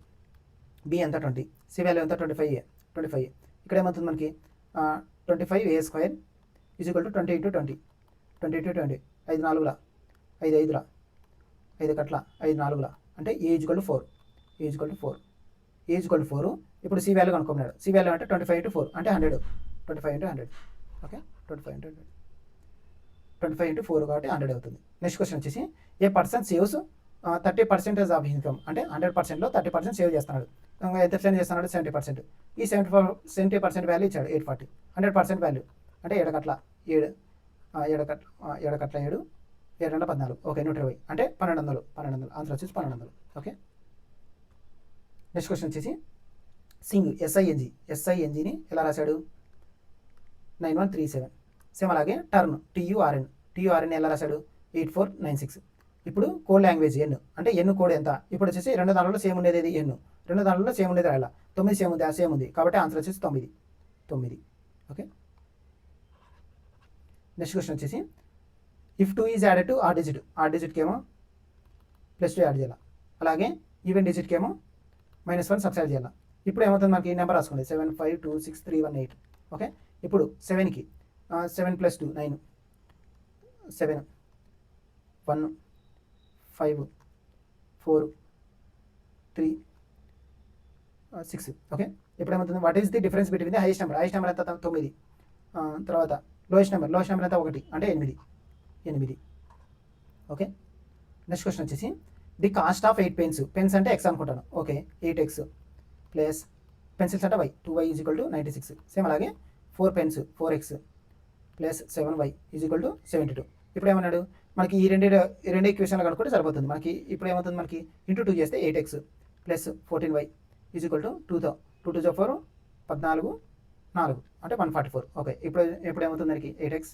సి వాల్యూ ఎంత 25A. ఇక్కడ ఏమవుతుంది మనకి 25A² = 20 × 20 20 5 4 5 5 5 కట్ల 5 4 అంటే ఏ = 4. ఇప్పుడు సి వాల్యూ కనుక్కున్నాడు. సి వాల్యూ అంటే 25 × 4 అంటే 100. 25 × 100. ఓకే, 25 × 4 కాబట్టి 100 అవుతుంది. నెక్స్ట్ క్వశ్చన్ వచ్చేసి ఏ పర్సన్ సేవ్స్ 30% ఆఫ్ ఇన్కమ్. అంటే 100%లో 30% సేవ్ చేస్తున్నాడు. ఎంత సేవ్ చేస్తున్నాడు? 70%. ఈ 70% వాల్యూ ఇచ్చాడు 840. 100% వాల్యూ అంటే 7 కట్ల 7 7 కట్ల 7 7 14. ఓకే, 120 అంటే 1200. ఆన్సర్ వచ్చేసి 1200. ఓకే, నెక్స్ట్ క్వశ్చన్ వచ్చేసి సింగ్ SINGని ఎలా రాశాడు? 9137. సేమ్ అలాగే టర్న్ TURN ఎలా రాశాడు? 8496. ఇప్పుడు కోడ్ లాంగ్వేజ్ ఎన్ అంటే ఎన్ కోడ్ ఎంత? ఇప్పుడు వచ్చేసి 2 దాంట్లో సేమ్ ఉండేది ఏది? ఎన్. 2 దాంట్లో సేమ్ ఉండేది రాయాల. 9 సేమ్ ఉంది కాబట్టి ఆన్సర్ వచ్చేసి 9. ఓకే, నెక్స్ట్ క్వశ్చన్ వచ్చేసి ఇఫ్ 2 ఈజ్ యాడెడ్ టు ఆర్ డిజిట్కి ఏమో +2 యాడ్ చేయాలి. అలాగే ఈవెన్ డిజిట్కి ఏమో -1 సబ్స్ట్రాక్ట్ చేయాలి. ఇప్పుడు ఏమవుతుంది మనకి? నెంబర్ రాసుకోండి 7526318. ఓకే, ఇప్పుడు 7కి 7 + 2 9 7 1 5 4 3 6. ఓకే, ఇప్పుడు ఏమవుతుంది? What is the difference between the highest number ఎంత? 9. తర్వాత లోయెస్ట్ నెంబర్ ఎంత? 1 అంటే 8. ఓకే, నెక్స్ట్ క్వశ్చన్ వచ్చేసి ది కాస్ట్ ఆఫ్ 8 పెన్స్ అంటే x అనుకుంటాను. ఓకే, 8x ప్లస్ పెన్సిల్స్ అంటే y 2y = 96. సేమ్ అలాగే 4 పెన్స్ 4x ప్లస్ 7y = 72. ఇప్పుడు ఏమన్నాడు మనకి? ఈ రెండు ఈక్వేషన్లు కనుక్కుంటే సరిపోతుంది మనకి. ఇప్పుడు ఏమవుతుంది మనకి? ఇంటూ 2 చేస్తే 8x ప్లస్ 14y = 2 2 4 14 4 అంటే 144. ఓకే, ఇప్పుడు ఏమవుతుంది మనకి? 8x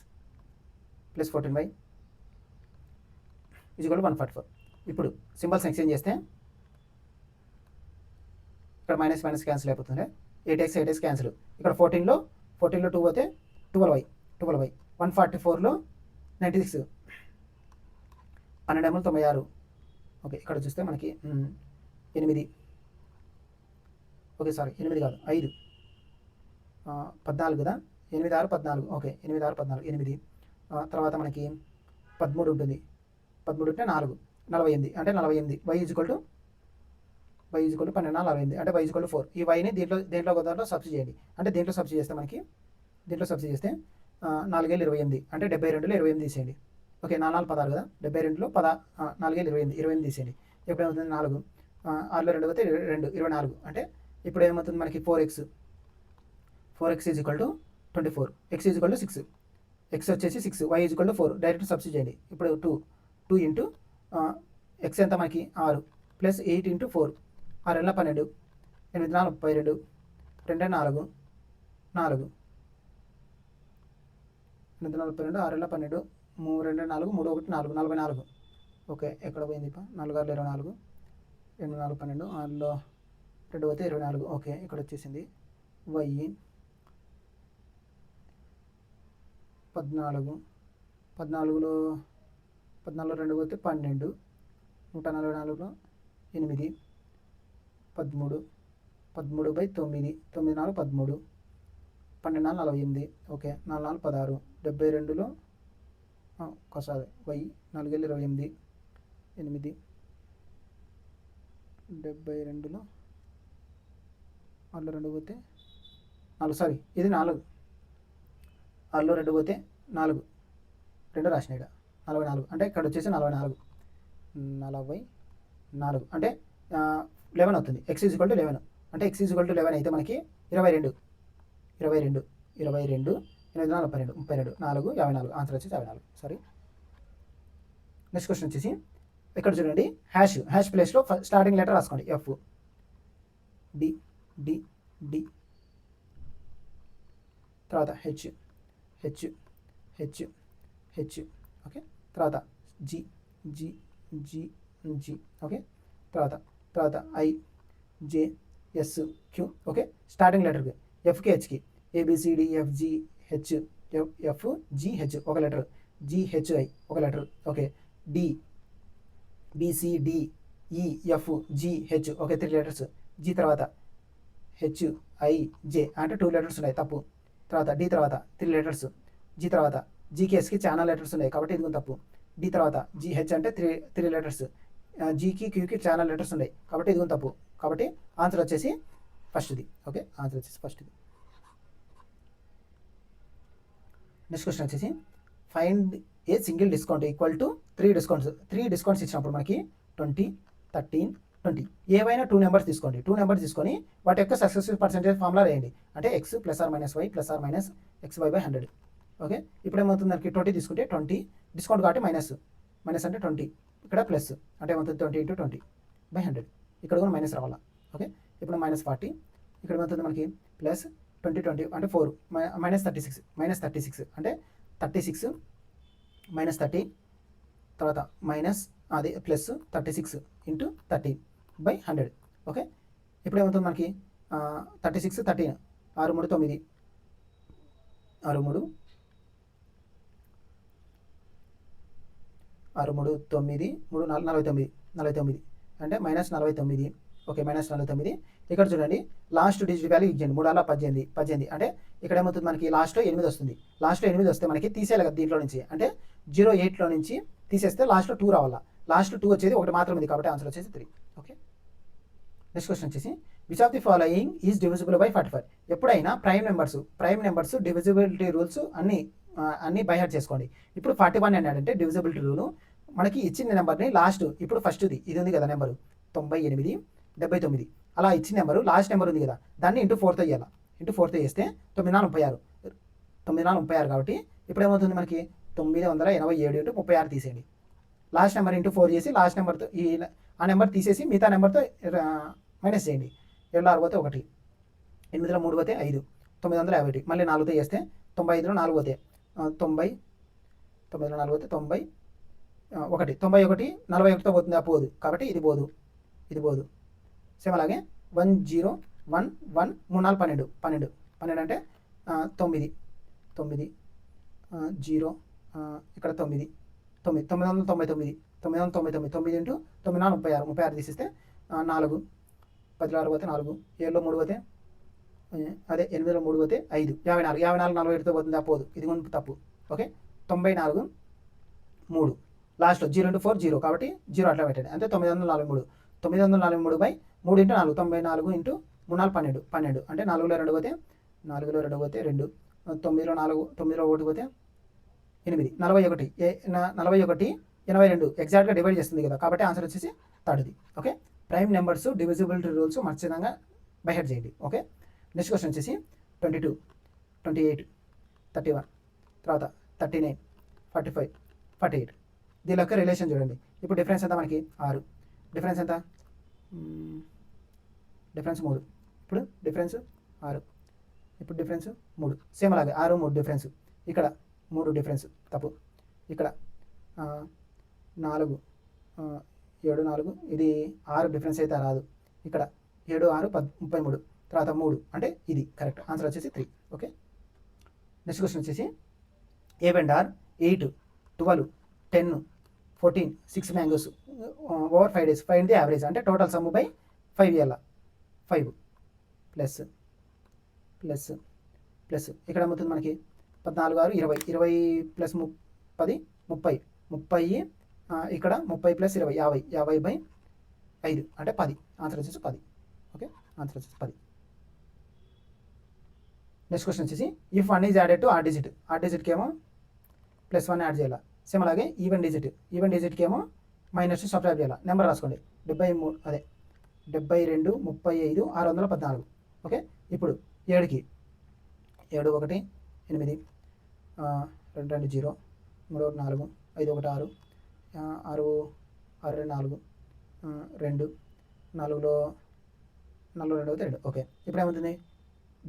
plus 14y = 144. ఇప్పుడు సింబల్స్ ఎక్స్చేంజ్ చేస్తే ఇక్కడ మైనస్ క్యాన్సిల్ అయిపోతుంది. 8x cancel. ఇక్కడ 14లో 2 పోతే 12y 144లో 96 12 96. ఓకే, ఇక్కడ చూస్తే మనకి 8. ఓకే, సారీ 8 కాదు 5 14 కదా. 8 6 14. ఓకే, 8 6 14 8. తర్వాత మనకి 13 ఉంటుంది. 13 ఉంటే 4 48 అంటే 48. y = 12 48 అంటే y = 4. ఈ yని దీంట్లో సబ్స్టిట్యూట్ చేయండి. అంటే దీంట్లో సబ్స్టిట్యూట్ చేస్తే మనకి 4 × 28 అంటే 72లో 28 తీసేయండి. ఓకే, 4 16 కదా. 72లో 4 × 28 తీసేయండి. ఇప్పుడు ఏమవుతుంది? 4 6లో 2 పోతే 2 24. అంటే ఇప్పుడు ఏమవుతుంది మనకి? 4x = 24. x = 6. x వచ్చేసి 6 y = 4. డైరెక్ట్ సబ్స్టిట్యూట్ చేయండి. ఇప్పుడు 2 ఇంటూ x ఎంత మనకి? 6 ప్లస్ 8 × 4 6 12 8 4 32 2 4 4 8 4 32 6 12 3 2 4 3 1 4 44. ఓకే, ఎక్కడ పోయింది? 4 6 24 8 4 12 6లో 2 పోతే 24. ఓకే, ఇక్కడ వచ్చేసింది y 14 14లో 2 పోతే 12 144లో 8 13 13/9 9 4 13 12 4 48. ఓకే, 4 4 16 72లో ఒకసారి y 4 × 28 8 72లో 6లో 2 పోతే 4 సారీ ఇది 4 6లో 2 పోతే 4 2 రాసిన ఇక్కడ 44 అంటే ఇక్కడ వచ్చేసి 44 అంటే 11 అవుతుంది. x = 11 అంటే x = 11 అయితే మనకి 22 22 22 8 42 32 4 54 ఆన్సర్ వచ్చేసి 54. సారీ. నెక్స్ట్ క్వశ్చన్ వచ్చేసి ఇక్కడ చూడండి హ్యాష్ ప్లేస్లో స్టార్టింగ్ లెటర్ రాసుకోండి ఎఫ్ డి డి డి తర్వాత H H H H okay తర్వాత G G G G okay తర్వాత I J S Q okay starting లెటర్కి ఎఫ్కి హెచ్కి A B C D F G H F G H ఒక లెటర్ జిహెచ్ఐ ఒక letter okay D B C D E F G H okay 3 letters G తర్వాత H I J అంటే 2 letters ఉన్నాయి తప్పు. తర్వాత డి తర్వాత 3 లెటర్స్ జి తర్వాత జీకేఎస్కి చాలా లెటర్స్ ఉన్నాయి కాబట్టి ఇది తప్పు. డి తర్వాత జిహెచ్ అంటే 3 లెటర్స్ జీకి క్యూకి చాలా లెటర్స్ ఉన్నాయి కాబట్టి ఇది తప్పు. కాబట్టి ఆన్సర్ వచ్చేసి ఫస్ట్ది. ఓకే ఆన్సర్ వచ్చేసి ఫస్ట్ది. నెక్స్ట్ క్వశ్చన్ వచ్చేసి find a single discount equal to 3 discounts ఇచ్చినప్పుడు మనకి 20 13 20 ఏవైనా 2 నెంబర్స్ తీసుకోండి. 2 నెంబర్స్ తీసుకొని వాటి యొక్క సక్సెస్ఫుల్ పర్సెంటేజ్ ఫార్ములా వేయండి. అంటే x +or - y +or - xy/100. Okay ఇప్పుడు ఏమవుతుంది మనకి 20 తీసుకుంటే 20 డిస్కౌంట్ కాబట్టి మైనస్ అంటే 20 ఇక్కడ ప్లస్ అంటే ఏమవుతుంది 20 × 20/100 ఇక్కడ కూడా మైనస్ రావాలా. ఓకే ఇప్పుడు -40 ఇక్కడ ఏమవుతుంది మనకి ప్లస్ 20 20 అంటే 4 -36 అంటే 36 -30 తర్వాత మైనస్ అది ప్లస్ 36 × 30/100. ఓకే ఇప్పుడు ఏమవుతుంది మనకి 36 13 6 3 9 6 3 9 3 49 అంటే -49. ఓకే -49 ఇక్కడ చూడండి లాస్ట్ డిజిట్ వాల్యూ ఇచ్చేయండి 3 18 అంటే ఇక్కడ ఏమవుతుంది మనకి లాస్ట్లో 8 వస్తుంది. లాస్ట్లో 8 వస్తే మనకి తీసేయాలి కదా దీంట్లో నుంచి అంటే 08లో నుంచి తీసేస్తే లాస్ట్లో 2 రావాలా. లాస్ట్ 2 వచ్చేది ఒకటి మాత్రం ఉంది కాబట్టి ఆన్సర్ వచ్చేసి 3. ఓకే నెక్స్ట్ క్వశ్చన్ వచ్చేసి which of the following is divisible by 45. ఎప్పుడైనా ప్రైమ్ నెంబర్స్ డివిజిబిలిటీ రూల్స్ అన్ని బై హార్ట్ చేసుకోండి. ఇప్పుడు 41 అన్నాడంటే డివిజిబిలిటీ రూల్ మనకి ఇచ్చిన నెంబర్ని లాస్ట్ ఇప్పుడు ఫస్ట్ది ఇది ఉంది కదా నెంబరు 98 79 అలా ఇచ్చిన నెంబరు లాస్ట్ నెంబర్ ఉంది కదా దాన్ని ఇంటూ 4తో ఇవ్వాలి. ఇంటూ 4తో చేస్తే 936 కాబట్టి ఇప్పుడు ఏమవుతుంది మనకి 987 × 36 తీసేయండి. లాస్ట్ నెంబర్ ఇంటూ 4 చేసి లాస్ట్ నెంబర్తో ఆ నెంబర్ తీసేసి మిగతా నెంబర్తో మైనస్ చేయండి. 7 పోతే 1 8లో 3 పోతే 5 951 మళ్ళీ 4తో చేస్తే 95లో 4 పోతే 90 9లో 4 పోతే 91 41తో పోతుంది పోదు కాబట్టి ఇది పోదు సేమ్ అలాగే 1 0 1 1 3 4 12 అంటే 9 0 ఇక్కడ 9 999 9 × 36 తీసిస్తే 4 10లో 6 పోతే 4 7లో 3 పోతే అదే 8లో 3 పోతే 5 54 47తో పోతుంది పోదు ఇది తప్పు. ఓకే 94 3 లాస్ట్లో 0 × 4 0 కాబట్టి 0 అట్లా పెట్టండి అంటే 943 943/3 × 4 94 × 3 4 12 అంటే 4లో 2 పోతే 2 9లో 1 పోతే 8 41 82 ఎగ్జాక్ట్గా డివైడ్ చేస్తుంది కదా కాబట్టి ఆన్సర్ వచ్చేసి 3rd. Okay prime numbers divisibility rules ఖచ్చితంగా బై హార్ట్ చేయండి. ఓకే నెక్స్ట్ క్వశ్చన్ వచ్చేసి 22 28 31 తర్వాత 39 45 48 దీని యొక్క రిలేషన్ చూడండి. ఇప్పుడు డిఫరెన్స్ ఎంత మనకి 6 డిఫరెన్స్ ఎంత డిఫరెన్స్ 3 ఇప్పుడు డిఫరెన్స్ 6 ఇప్పుడు డిఫరెన్స్ 3 సేమ్ అలాగే 6 3 డిఫరెన్స్ ఇక్కడ 3 డిఫరెన్స్ తప్పు ఇక్కడ 4 7 4 ఇది 6 డిఫరెన్స్ అయితే రాదు ఇక్కడ 7 6 33 తర్వాత 3 అంటే ఇది కరెక్ట్ ఆన్సర్ వచ్చేసి 3. ఓకే నెక్స్ట్ క్వశ్చన్ వచ్చేసి a vendor 8 12 10 14 6 mangoes over 5 days find the average అంటే టోటల్ సమ్ బై 5 ఇవ్వాల 5 ప్లస్ ఇక్కడ ఏమవుతుంది మనకి 14 6 20 20 ప్లస్ 10 30 ఇక్కడ 30 ప్లస్ 20 50/5 అంటే 10 ఆన్సర్ వచ్చేసి 10. ఓకే ఆన్సర్ వచ్చేసి 10. నెక్స్ట్ క్వశ్చన్ వచ్చేసి ఇఫ్ 1 ఈజ్ యాడెడ్ టు ఆర్ డిజిట్కి ఏమో +1 యాడ్ చేయాలి. సేమ్ అలాగే ఈవెన్ డిజిట్కి ఏమో -2 సబ్ట్రాక్ట్ చేయాలి. నెంబర్ రాసుకోండి. 72 35 614. ఓకే, ఇప్పుడు 7కి 7 1 8 2 2 0 3 1 4 5 1 6 6 6 4 2 4లో 2. ఓకే, ఇప్పుడు ఏమవుతుంది?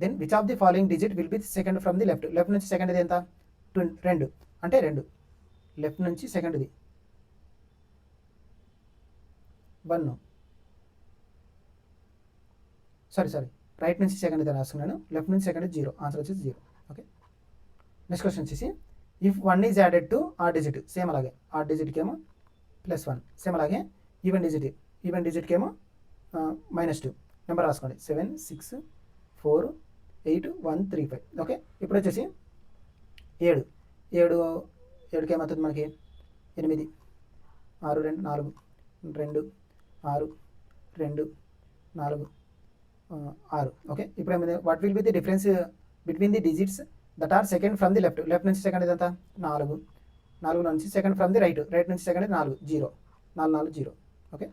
Then which of the following digit will be second from the left నుంచి సెకండ్ది ఎంత? 2 అంటే 2. లెఫ్ట్ నుంచి సెకండ్ది 1. సారీ రైట్ నుంచి సెకండ్ది రాస్తున్నాను. లెఫ్ట్ నుంచి సెకండ్ 0. ఆన్సర్ వచ్చేసి 0. ఓకే, నెక్స్ట్ క్వశ్చన్ వచ్చేసి if 1 is added to our digit, same అలాగే ఆర్ డిజిట్కి ఏమో +1. సేమ్ అలాగే ఈవెన్ డిజిట్కి ఏమో -2. నెంబర్ రాసుకోండి. 7 6 4 8 1 3 5. ఓకే, ఇప్పుడు వచ్చేసి 7కి ఏమవుతుంది మనకి? 8 6 2 4 2 6 2 4 6. ఓకే, ఇప్పుడు ఏమైంది? What will be the difference between the digits that are second from the left నుంచి సెకండ్ ఇదంతా 4 నుంచి సెకండ్ ఫ్రమ్ ది రైట్ నుంచి సెకండ్ 4 0 4 0. ఓకే,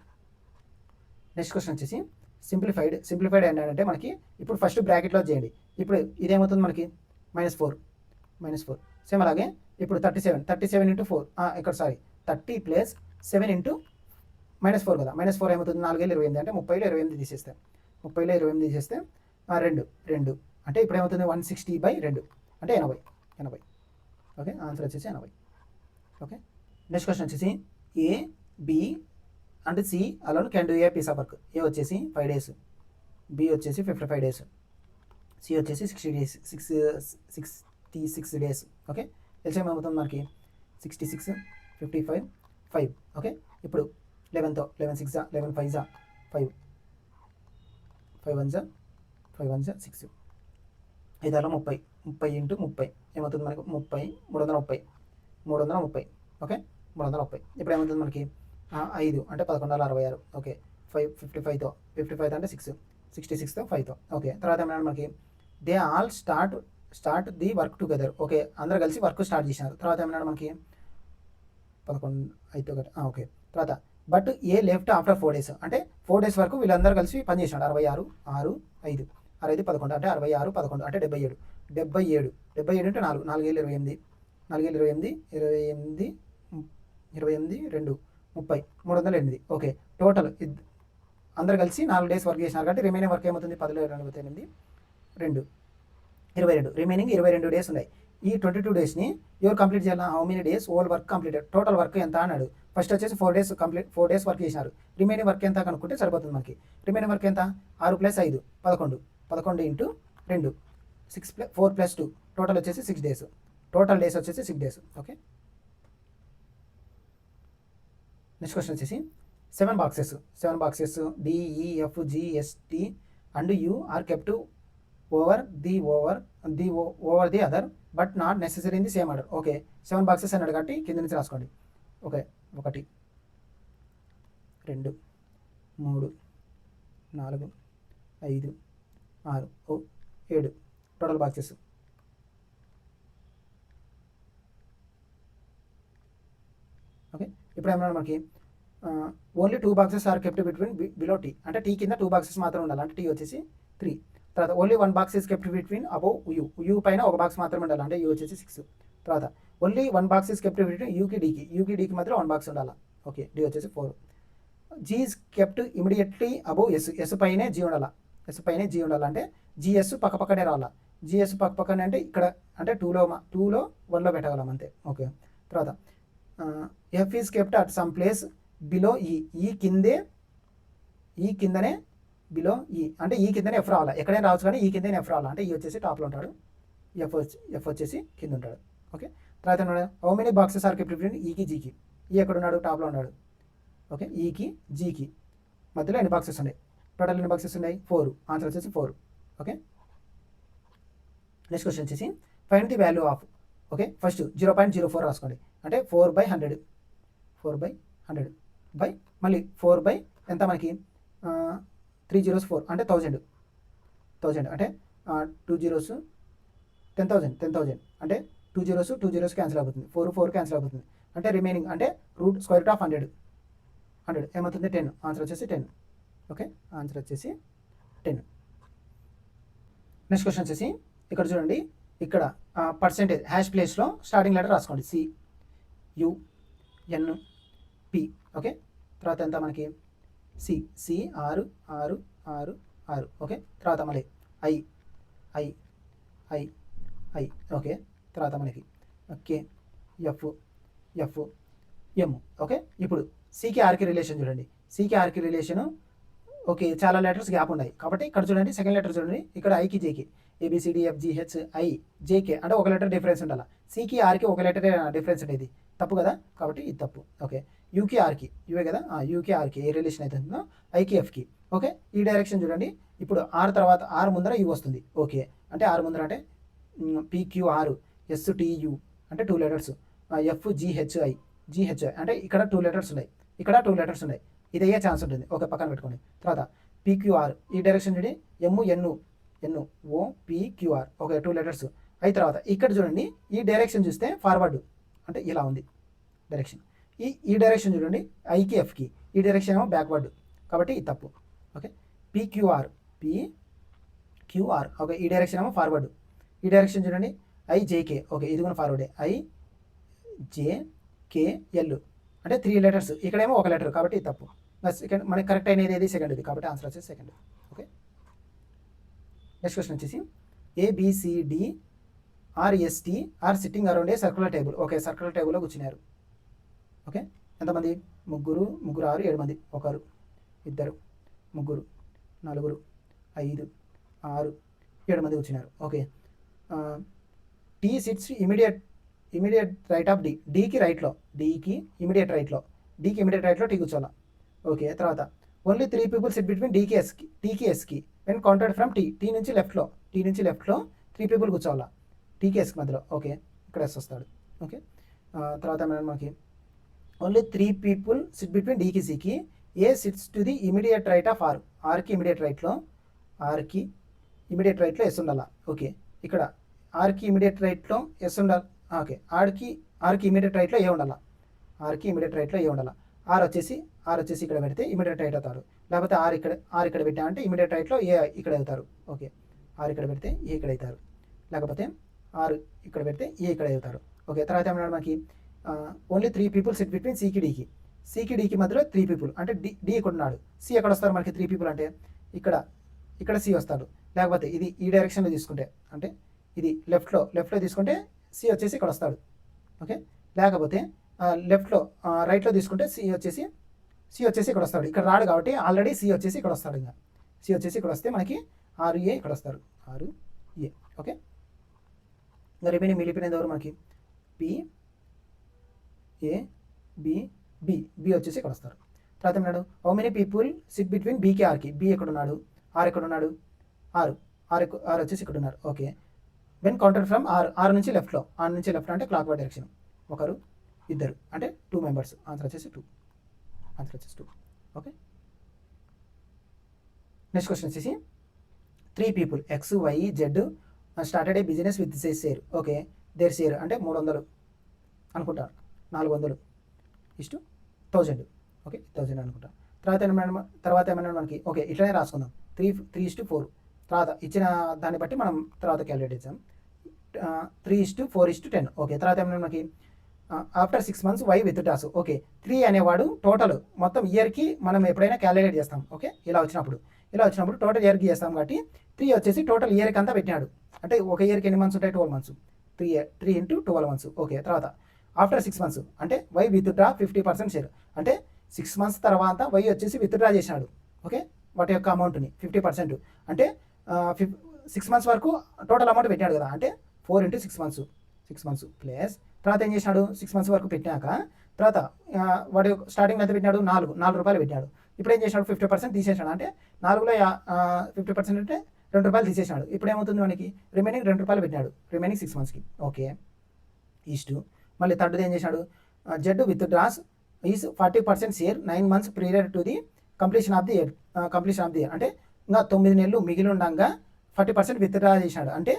నెక్స్ట్ క్వశ్చన్ వచ్చేసి సింప్లిఫైడ్ ఏంటంటే మనకి ఇప్పుడు ఫస్ట్ బ్రాకెట్లో చేయండి. ఇప్పుడు ఇదేమవుతుంది మనకి? -4. సేమ్ అలాగే ఇప్పుడు 37 ఇంటూ 4 ఇక్కడ 30 + 7 ఇంటూ -4 కదా. -4 ఏమవుతుంది? 4 28 అంటే 30లో 28 తీసేస్తే 2 అంటే ఇప్పుడు ఏమవుతుంది? 160/2 అంటే 80. ఓకే, ఆన్సర్ వచ్చేసి 80. ఓకే, నెక్స్ట్ క్వశ్చన్ వచ్చేసి A B and C alone can do a piece of work. A వచ్చేసి 5 days, బి వచ్చేసి 55 days, సి వచ్చేసి 66 days. ఓకే, ఎల్సిఎం ఏమవుతుంది మనకి? 66 55 5. ఓకే, ఇప్పుడు 11 6 11 5 5 5 1 6 5 30 ఇంటూ 30 ఏమవుతుంది మనకి? 330. ఓకే, 330. ఇప్పుడు ఏమవుతుంది మనకి? 5 అంటే 1166. ఓకే, 55తో అంటే 66తో 5తో. ఓకే, తర్వాత ఏమన్నా మనకి? They all start the work together. Okay, అందరూ కలిసి వర్క్ స్టార్ట్ చేసినారు. తర్వాత ఏమన్నాడు మనకి? 11 5తో. ఓకే, తర్వాత but A left after 4 days అంటే 4 days వరకు వీళ్ళందరూ కలిసి పని చేసినాడు. 66 6 5 11 అంటే 66 11 అంటే 77 అంటే 4 28 2 30 308. ఓకే, టోటల్ అందరు కలిసి 4 days వర్క్ చేసినారు కాబట్టి రిమైనింగ్ వర్క్ ఏమవుతుంది? 10 2 22 రిమైనింగ్ 22 days ఉన్నాయి. ఈ 22 daysని ఎవరు కంప్లీట్ చేయాలా? How many days all work completed, total work ఎంత అన్నాడు. ఫస్ట్ వచ్చేసి 4 days వర్క్ చేసినారు. రిమైనింగ్ వర్క్ ఎంత కనుక్కుంటే సరిపోతుంది మనకి. రిమైనింగ్ వర్క్ ఎంత? 6 + 5 11 ఇంటూ 2 6 4 + 2 టోటల్ వచ్చేసి 6 days. టోటల్ డేస్ వచ్చేసి 6 days. ఓకే, నెక్స్ట్ క్వశ్చన్ వచ్చేసి 7 boxes DEFGST and U are kept over the other but not necessary in the same order. Okay, 7 boxes అన్నాడు కాబట్టి కింద నుంచి రాసుకోండి. Okay, 1 2 3 4 5 6 7 total boxes. ఓకే, ఇప్పుడు ఏమన్నా మనకి? Only 2 boxes are kept below T అంటే టీ కింద 2 బాక్సెస్ మాత్రం ఉండాలి. అంటే టీ వచ్చేసి 3. తర్వాత only 1 box is kept between above you పైన 1 బాక్స్ మాత్రం ఉండాలి. అంటే యూ వచ్చేసి 6. తర్వాత only 1 box is kept between యూకి డీకి మాత్రం 1 బాక్స్ ఉండాలి. ఓకే, డి వచ్చేసి 4. G is kept immediately above S పైనే జీ ఉండాలి. అంటే జిఎస్ పక్కనే రావాలా. జిఎస్ పక్కనే అంటే ఇక్కడ అంటే 2లో 1లో పెట్టగలం అంతే. ఓకే, తర్వాత F is kept at some place below ఈ కిందనే బిలో అంటే ఈ కిందనే ఎఫ్ రావాలా. ఎక్కడైనా రావచ్చు కానీ ఈ కిందనే ఎఫ్ రావాలా. అంటే ఈ వచ్చేసి టాప్లో ఉంటాడు, ఎఫ్ వచ్చేసి కింద ఉంటాడు. ఓకే, తర్వాత how many boxes are kept between ఈకి జీకి. ఈ ఎక్కడ ఉన్నాడు? టాప్లో ఉన్నాడు. ఓకే, ఈకి జీకి మధ్యలో ఎన్ని బాక్సెస్ ఉన్నాయి? టోటల్ ఎన్ని బాక్సెస్ ఉన్నాయి? 4. ఆన్సర్ వచ్చేసి 4. ఓకే, నెక్స్ట్ క్వశ్చన్ వచ్చేసి find the value of. Okay, first 0.04 రాసుకోండి. అంటే 4/100 బై మళ్ళీ 4 ఎంత మనకి? 3 zeros 4 అంటే 1000 అంటే 2 zeros 10,000 అంటే 2 zeros క్యాన్సిల్ అవుతుంది, 4 క్యాన్సిల్ అవుతుంది, అంటే రిమైనింగ్ అంటే √100 100 ఏమవుతుంది 10. ఆన్సర్ వచ్చేసి 10. ఓకే, ఆన్సర్ వచ్చేసి 10. నెక్స్ట్ క్వశ్చన్ వచ్చేసి ఇక్కడ చూడండి, ఇక్కడ పర్సెంటేజ్ హ్యాష్ ప్లేస్లో స్టార్టింగ్ లెటర్ రాసుకోండి, CUNP. ఓకే, తర్వాత ఎంత మనకి C 6 6 6 6. ఓకే, తర్వాత మళ్ళీ I ఓకే, తర్వాత మనకి KF M. ఓకే, ఇప్పుడు సికి ఆర్కి రిలేషన్ చూడండి, సికి ఆర్కి రిలేషను ఓకే చాలా లెటర్స్ గ్యాప్ ఉన్నాయి కాబట్టి ఇక్కడ చూడండి సెకండ్ లెటర్ చూడండి, ఇక్కడ ఐకి జేకి ABCDFGHIJK అంటే ఒక లెటర్ డిఫరెన్స్ ఉండాలి, సికి ఆర్కి ఒక లెటర్ డిఫరెన్స్ ఉండేది తప్పు కదా, కాబట్టి ఇది తప్పు. ఓకే, యూకి ఆర్కి ఇవే కదా, యూకి ఆర్కి ఏ రిలేషన్ అయితే ఉందో ఐకి ఎఫ్కి. ఓకే, ఈ డైరెక్షన్ చూడండి, ఇప్పుడు ఆర్ తర్వాత ఆర్ ముందర యూ వస్తుంది. ఓకే, అంటే ఆర్ ముందర అంటే PQR STU అంటే 2 లెటర్స్, FGHI అంటే ఇక్కడ 2 లెటర్స్ ఉన్నాయి, ఇక్కడ 2 లెటర్స్ ఉన్నాయి, ఇది అయ్యే ఛాన్స్ ఉంటుంది. ఓకే, పక్కన పెట్టుకోండి. తర్వాత PQR ఈ డైరెక్షన్ చూడండి, MUNOPQR ఓకే 2 లెటర్స్. అయిన తర్వాత ఇక్కడ చూడండి ఈ డైరెక్షన్ చూస్తే ఫార్వర్డ్ అంటే ఇలా ఉంది డైరెక్షన్, ఈ డైరెక్షన్ చూడండి ఐకి ఎఫ్కి, ఈ డైరెక్షన్ ఏమో బ్యాక్వర్డ్ కాబట్టి ఇది తప్పు. ఓకే, PQR ఓకే ఈ డైరెక్షన్ ఏమో ఫార్వర్డ్, ఈ డైరెక్షన్ చూడండి IJK ఓకే ఇది కూడా ఫార్వర్డే, IJKL అంటే 3 లెటర్స్, ఇక్కడేమో ఒక లెటర్ కాబట్టి ఇది తప్పు. సెకండ్ మనకి కరెక్ట్ అయినది ఏది సెకండ్ ఇది, కాబట్టి ఆన్సర్ వచ్చేసి సెకండ్. ఓకే, నెక్స్ట్ క్వశ్చన్ వచ్చేసి ABCDRST are sitting around a circular table. Okay, circular టేబుల్లో కూర్చున్నారు. ఓకే, ఎంతమంది ముగ్గురు 6 7 మంది, 1 2 3 4 5 6 7 మంది కూర్చున్నారు. Okay, T sits immediate right of డీకి రైట్లో, డీకి ఇమీడియట్ రైట్లో టీ కూర్చోాలా. ఓకే, తర్వాత ఓన్లీ 3 పీపుల్ సిట్ బిట్వీన్ టీకి ఎస్కి వెన్ కౌంటెడ్ ఫ్రమ్ టీ నుంచి లెఫ్ట్లో 3 పీపుల్ కూర్చోవాలా టీకి ఎస్కి మధ్యలో. ఓకే, ఇక్కడ ఎస్ వస్తాడు. ఓకే, తర్వాత మనకి ఓన్లీ 3 పీపుల్ సిట్ బిట్వీన్ డీకి సికి, A sits to the immediate right of ఆర్కి ఇమీడియట్ రైట్లో ఎస్ ఉండాలా. ఓకే, ఇక్కడ ఆర్కి ఇమీడియట్ రైట్లో ఎస్ ఉండాలి. ఓకే, ఆర్కి ఇమీడియట్ రైట్లో ఏ ఉండాలా, ఆర్ వచ్చేసి ఇక్కడ పెడితే ఇమీడియట్ రైట్ అవుతారు, లేకపోతే ఆర్ ఇక్కడ పెట్టా అంటే ఇమీడియట్ రైట్లో ఏ ఇక్కడ అవుతారు. ఓకే, ఆర్ ఇక్కడ పెడితే ఏ ఇక్కడ అవుతారు, లేకపోతే ఆర్ ఇక్కడ పెడితే ఏ ఇక్కడ అవుతారు. ఓకే, తర్వాత ఏమన్నాడు మనకి ఓన్లీ 3 పీపుల్ సిట్ బిట్వీన్ సికి డీకి మధ్యలో 3 పీపుల్ అంటే డి ఇక్కడ ఉన్నాడు, సి ఎక్కడ వస్తారు మనకి 3 పీపుల్ అంటే ఇక్కడ సి వస్తాడు, లేకపోతే ఇది ఈ డైరెక్షన్లో తీసుకుంటే అంటే ఇది లెఫ్ట్లో తీసుకుంటే సి వచ్చేసి ఇక్కడ వస్తాడు. ఓకే, లేకపోతే రైట్లో తీసుకుంటే సి వచ్చేసి ఇక్కడ వస్తాడు, ఇక్కడ రాడు కాబట్టి ఆల్రెడీ సి వచ్చేసి ఇక్కడ వస్తాడు. ఇంకా సి వచ్చేసి ఇక్కడ వస్తే మనకి 6A ఇక్కడ వస్తారు, 6A. ఓకే, ఇంకా రిమైనింగ్ మిగిలిపోయినది ఎవరు మనకి బి వచ్చేసి ఇక్కడ వస్తారు. తర్వాత ఏమన్నాడు how many people sit between బీకి ఆర్కి, బి ఎక్కడ ఉన్నాడు, ఆర్ ఎక్కడ ఉన్నాడు, ఆర్ వచ్చేసి ఇక్కడ ఉన్నారు. Okay, when counted from R నుంచి లెఫ్ట్లో అంటే క్లాక్ వైజ్ డైరెక్షన్, 1 2 అంటే 2 మెంబర్స్. ఆన్సర్ వచ్చేసి 2. ఓకే, నెక్స్ట్ క్వశ్చన్ వచ్చేసి 3 people XYZ started a business with share. Okay, their share అంటే 300 అనుకుంటారు, 400 ఇస్టు 1000. ఓకే, 1000 అనుకుంటారు. తర్వాత ఏమన్నా మనకి ఓకే ఇట్లనే రాసుకుందాం, 3:4. తర్వాత ఇచ్చిన దాన్ని బట్టి మనం తర్వాత క్యాలిక్యులేట్ చేద్దాం, 3:4:10. ఓకే, తర్వాత ఏమన్నా మనకి after 6 months Y withdraws. Okay, 3 అనేవాడు టోటల్ మొత్తం ఇయర్కి మనం ఎప్పుడైనా క్యాలిక్యులేట్ చేస్తాం. ఓకే, ఇలా వచ్చినప్పుడు టోటల్ ఇయర్కి చేస్తాం కాబట్టి 3 వచ్చేసి టోటల్ ఇయర్కి అంతా పెట్టినాడు, అంటే ఒక ఇయర్కి ఎన్ని మంత్స్ ఉంటాయి, 12 months, 3 into 12 months. ఓకే, తర్వాత ఆఫ్టర్ 6 months అంటే వై విత్ డ్రా 50% షేర్, అంటే 6 months తర్వాత వై వచ్చేసి విత్ డ్రా చేసినాడు. ఓకే, వాటి యొక్క అమౌంట్ని 50% అంటే 6 months వరకు టోటల్ అమౌంట్ పెట్టాడు కదా, అంటే 4 into 6 months ప్లస్ తర్వాత ఏం చేసినాడు 6 months వరకు పెట్టినాక తర్వాత వాడు స్టార్టింగ్ ఎంత పెట్టినాడు, 4 రూపాయలు పెట్టినాడు. ఇప్పుడు ఏం చేసినాడు 50% తీసేసినాడు, అంటే 4లో 50% అంటే 2 రూపాయలు తీసేసినాడు. ఇప్పుడు ఏమవుతుంది మనకి రిమైనింగ్ 2 రూపాయలు పెట్టినాడు రిమైనింగ్ 6 monthsకి. ఓకే, ఈస్టు మళ్ళీ థర్డ్ది ఏం చేసినాడు, Z withdraws is 40% share 9 months prior to the completion of the year అంటే ఇంకా 9 నెలలు మిగిలి ఉండగా 40% విత్ డ్రా చేసినాడు, అంటే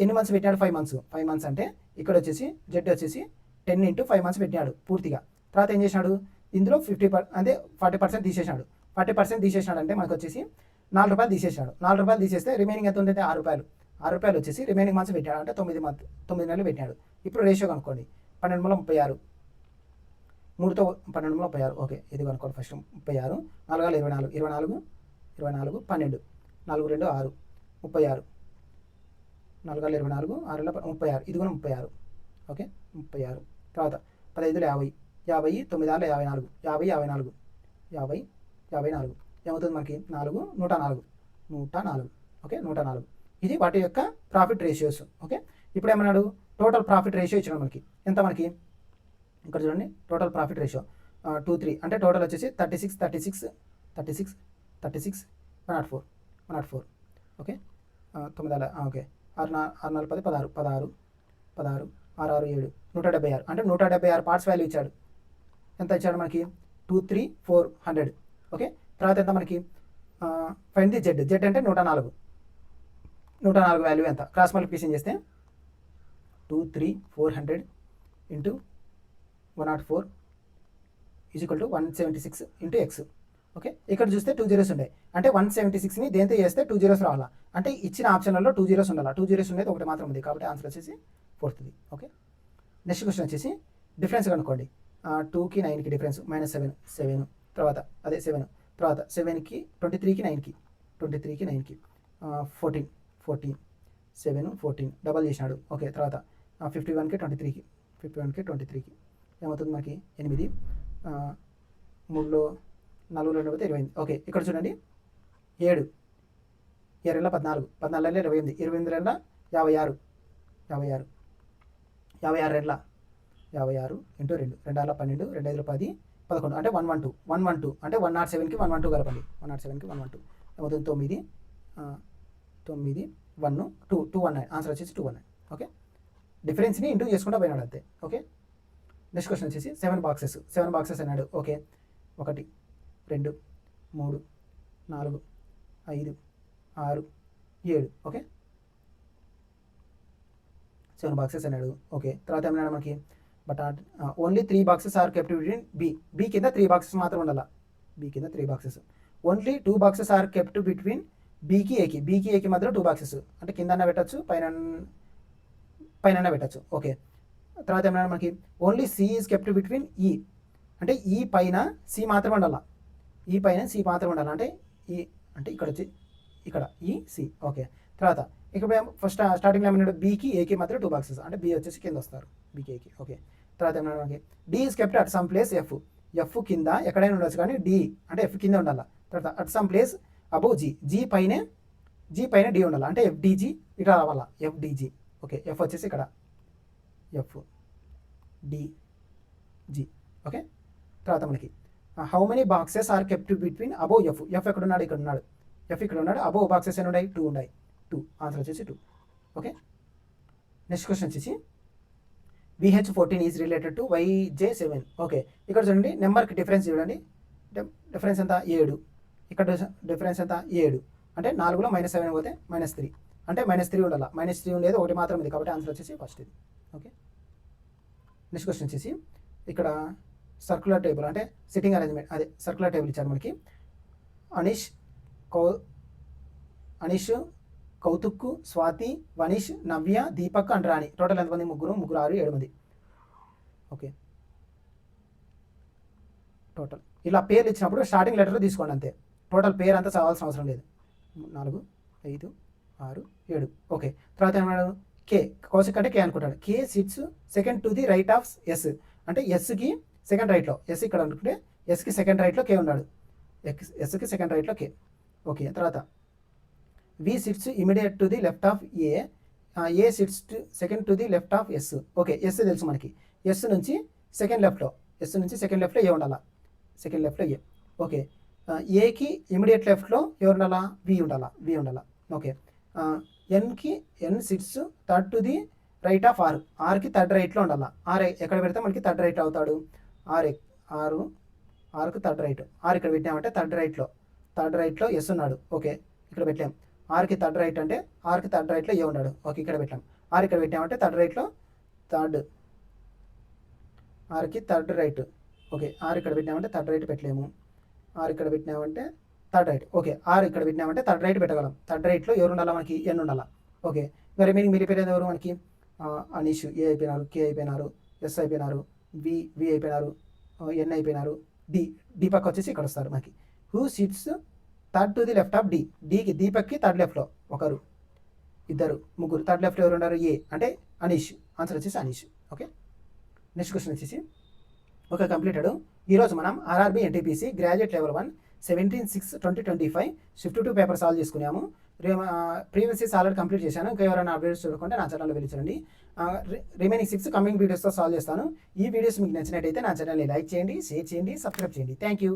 ఎన్ని మంత్స్ పెట్టాడు 5 మంత్స్ 5 మంత్స్ అంటే ఇక్కడ వచ్చేసి జెడ్ వచ్చేసి 10 ఇంటూ 5 మంత్స్ పెట్టినాడు పూర్తిగా. తర్వాత ఏం చేసినాడు ఇందులో 50 అంటే 40% తీసేసినాడు. 40% తీసేసినాడు అంటే మనకు వచ్చేసి ₹4 తీసేసినాడు. ₹4 తీసేస్తే రిమైనింగ్ ఎంత ఉంటుంది ₹6. ₹6 వచ్చేసి రిమైనింగ్ మంత్స్ పెట్టాడు అంటే 9 నెలలు పెట్టాడు. ఇప్పుడు రేషియో కనుక్కోండి 12/36 3తో 12/36 ఓకే ఇది కనుక్కోండి ఫస్ట్ 36 4 24 24 24 12 4 2 6 36 4 24 6 36 ఇది కూడా 36 ఓకే 36 తర్వాత 15 50 50 9 54 50 54 50 54 ఏమవుతుంది మనకి 4 104 ఓకే 104 ఇది వాటి యొక్క ప్రాఫిట్ రేషియోస్. ఓకే ఇప్పుడు ఏమన్నాడు టోటల్ ప్రాఫిట్ రేషియో ఇచ్చినాడు మనకి ఎంత మనకి ఇక్కడ చూడండి టోటల్ ప్రాఫిట్ రేషియో 2 3 అంటే టోటల్ వచ్చేసి 36 104 ఓకే 9 ఓకే 6 4 10 16 16 16 6 6 7 176 అంటే 176 పార్ట్స్ వాల్యూ ఇచ్చాడు. ఎంత ఇచ్చాడు మనకి 2 3 4 100 ఓకే. తర్వాత ఎంత మనకి ఫైండ్ ది జెడ్ అంటే 104 వాల్యూ ఎంత క్రాస్ మల్టిప్లికేషన్ చేస్తే 2 3 400 into 104 is equal to 176 into X. Okay ఇక్కడ చూస్తే 2 zeros ఉన్నాయి అంటే 176ని దేంతో చేస్తే 2 zeros రావాలా అంటే ఇచ్చిన ఆప్షన్లలో 2 zeros ఉండాలి. 2 zeros ఉండేది ఒకటి మాత్రం ఉంది కాబట్టి ఆన్సర్ వచ్చేసి 4th. ఓకే నెక్స్ట్ క్వశ్చన్ వచ్చేసి డిఫరెన్స్ కనుక్కోండి 2కి 9కి డిఫరెన్స్ -7 తర్వాత అదే 7 తర్వాత 7కి 23కి 9కి 14 7 14 డబల్ చేసినాడు. ఓకే తర్వాత 51కి 23కి ఏమవుతుంది మనకి 8 3లో 4 2 పోతే 28. ఓకే ఇక్కడ చూడండి 7 7 14 14 28 28 56 ఇంటూ 2 2 12 2 5 10 11 అంటే 112 అంటే 107కి 112 కలపండి 107కి 112 ఏమవుతుంది 9 1 219 ఆన్సర్ వచ్చేసి 219. ఓకే డిఫరెన్స్ని ఇంటూ చేసుకుంటూ పోయినాడు అంతే. ఓకే నెక్స్ట్ క్వశ్చన్ వచ్చేసి 7 బాక్సెస్ అన్నాడు. ఓకే 1 2 3 4 5 6 7 ఓకే 7 బాక్సెస్ అన్నాడు. ఓకే తర్వాత ఏమన్నాడు మనకి but only 3 boxes are kept between B కింద 3 బాక్సెస్ మాత్రం ఉండాలి. బి కింద 3 boxes only 2 boxes are kept between బీకి ఏకి మధ్యలో 2 బాక్సెస్ అంటే కింద పెట్టచ్చు పైన పెట్టచ్చు. ఓకే తర్వాత ఏమన్నా మనకి only C is kept between E అంటే ఈ పైన సి మాత్రమే ఉండాలి. ఈ పైన సి మాత్రమే ఉండాలి అంటే ఈ అంటే ఇక్కడ వచ్చి ఇక్కడ ఈ సి. ఓకే తర్వాత ఇక్కడ ఫస్ట్ స్టార్టింగ్లో ఏమన్నాడు బీకి ఏకి మధ్యలో 2 బాక్సెస్ అంటే బి వచ్చేసి కింద వస్తారు బీకి ఏకి. ఓకే తర్వాత ఏమన్నా మనకి D is kept at some place F కింద ఎక్కడైనా ఉండొచ్చు కానీ డి అంటే ఎఫ్ కింద ఉండాలి. తర్వాత at some place above G పైన డి ఉండాలి అంటే ఎఫ్డిజి ఇట్లా రావాలా ఎఫ్డిజి. ఓకే ఎఫ్ వచ్చేసి ఇక్కడ ఎఫ్డిజి. ఓకే తర్వాత మనకి how many boxes are kept between above F ఎక్కడ ఉన్నాడు ఇక్కడ ఉన్నాడు ఎఫ్ ఇక్కడ ఉన్నాడు అబౌవ్ బాక్సెస్ ఎన్ని ఉన్నాయి 2 ఉన్నాయి 2 ఆన్సర్ వచ్చేసి 2. ఓకే నెక్స్ట్ క్వశ్చన్ వచ్చేసి VH14 is related to YJ7. Okay ఇక్కడ చూడండి నెంబర్కి డిఫరెన్స్ చూడండి డిఫరెన్స్ ఎంత 7 ఇక్కడ డిఫరెన్స్ ఎంత 7 అంటే 4లో -7 పోతే -3 అంటే -3 ఉండాలి. -3 ఉండేది ఒకటి మాత్రం ఉంది కాబట్టి ఆన్సర్ వచ్చేసి ఫస్ట్ ఇది. ఓకే నెక్స్ట్ క్వశ్చన్ వచ్చేసి ఇక్కడ సర్క్యులర్ టేబుల్ అంటే సిట్టింగ్ అరేంజ్మెంట్ అదే సర్క్యులర్ టేబుల్ ఇచ్చారు మనకి. అనీష్ కౌతుక్ స్వాతి వనీష్ నవ్య దీపక్ అండ్ రాణి టోటల్ ఎంతమంది 3 6 7 మంది. ఓకే టోటల్ ఇలా పేర్లు ఇచ్చినప్పుడు స్టార్టింగ్ లెటర్ తీసుకోండి అంతే టోటల్ పేరు అంతా చదవాల్సిన అవసరం లేదు. 4 5 6 7 ఓకే తర్వాత ఏమన్నాడు కే కౌశిక్ అంటే కే అనుకుంటాడు. K sits second to the right of S అంటే ఎస్కి సెకండ్ రైట్లో ఎస్ ఇక్కడ అనుకుంటే ఎస్కి సెకండ్ రైట్లో కే ఉన్నాడు ఎస్కి సెకండ్ రైట్లో కే. ఓకే తర్వాత V sits immediate to the left of A sits second to the left of S. Okay S తెలుసు మనకి yes నుంచి second లెఫ్ట్లో ఏ ఉండాలా సెకండ్ లెఫ్ట్లో ఏ. ఓకే ఏకి ఇమీడియట్ లెఫ్ట్లో ఎవరు ఉండాలా వి ఉండాలా. Okay N sits third to the right of ఆర్కి థర్డ్ రైట్లో ఉండాలా. ఆర్ ఎక్కడ పెడితే మనకి థర్డ్ రైట్ అవుతాడు ఆర్కు థర్డ్ రైట్ ఆర్ ఇక్కడ పెట్టామంటే థర్డ్ రైట్లో ఎస్ ఉన్నాడు. ఓకే ఇక్కడ పెట్టాం ఆర్కి థర్డ్ రైట్ అంటే ఆర్కి థర్డ్ రైట్లో ఏ ఉన్నాడు. ఓకే, ఇక్కడ పెట్టాం. ఆర్ ఇక్కడ పెట్టామంటే థర్డ్ రైట్లో థర్డ్, ఆర్కి థర్డ్ రైట్. ఓకే, ఆర్ ఇక్కడ పెట్టినామంటే థర్డ్ రైట్ పెట్టలేము. ఆర్ ఇక్కడ పెట్టినామంటే థర్డ్ రైట్. ఓకే, ఆర్ ఇక్కడ పెట్టినామంటే థర్డ్ రైట్ పెట్టగలం. థర్డ్ రైట్లో ఎవరు ఉండాలా మనకి, ఎన్ ఉండాలా. ఓకే, ఇంకా రిమైనింగ్ మిగిలిపోయేది ఎవరు మనకి, అనీష్ ఏ అయిపోయినారు, కే అయిపోయినారు, ఎస్ అయిపోయినారు, వి అయిపోయినారు, ఎన్ అయిపోయినారు, డి పక్క వచ్చేసి ఇక్కడ వస్తారు మనకి. Who sits third to the left of D. D పక్కకి థర్డ్ లెఫ్ట్లో ఒకరు, ఇద్దరు, ముగ్గురు. థర్డ్ లెఫ్ట్లో ఎవరు ఉన్నారు, ఏ అంటే అనీష్. ఆన్సర్ వచ్చేసి అనీష్. ఓకే, నెక్స్ట్ క్వశ్చన్ వచ్చేసి ఓకే కంప్లీటెడ్. ఈరోజు మనం RRB NTPC graduate level 1 17/6/2025 shift 2 paper solve చేసుకున్నాము. ప్రీవియస్ ఇయర్స్ ఆల్రెడీ కంప్లీట్ చేశాను. ఇంకా ఎవరైనా అప్డేట్స్ చూడకుంటే నా ఛానల్లో వెళ్ళి చూడండి. రిమైనింగ్ 6 కమింగ్ వీడియోస్తో సాల్వ్ చేస్తాను. ఈ వీడియోస్ మీకు నచ్చినట్టయితే నా ఛానల్ని లైక్ చేయండి, షేర్ చేయండి, సబ్స్క్రైబ్ చేయండి. Thank you.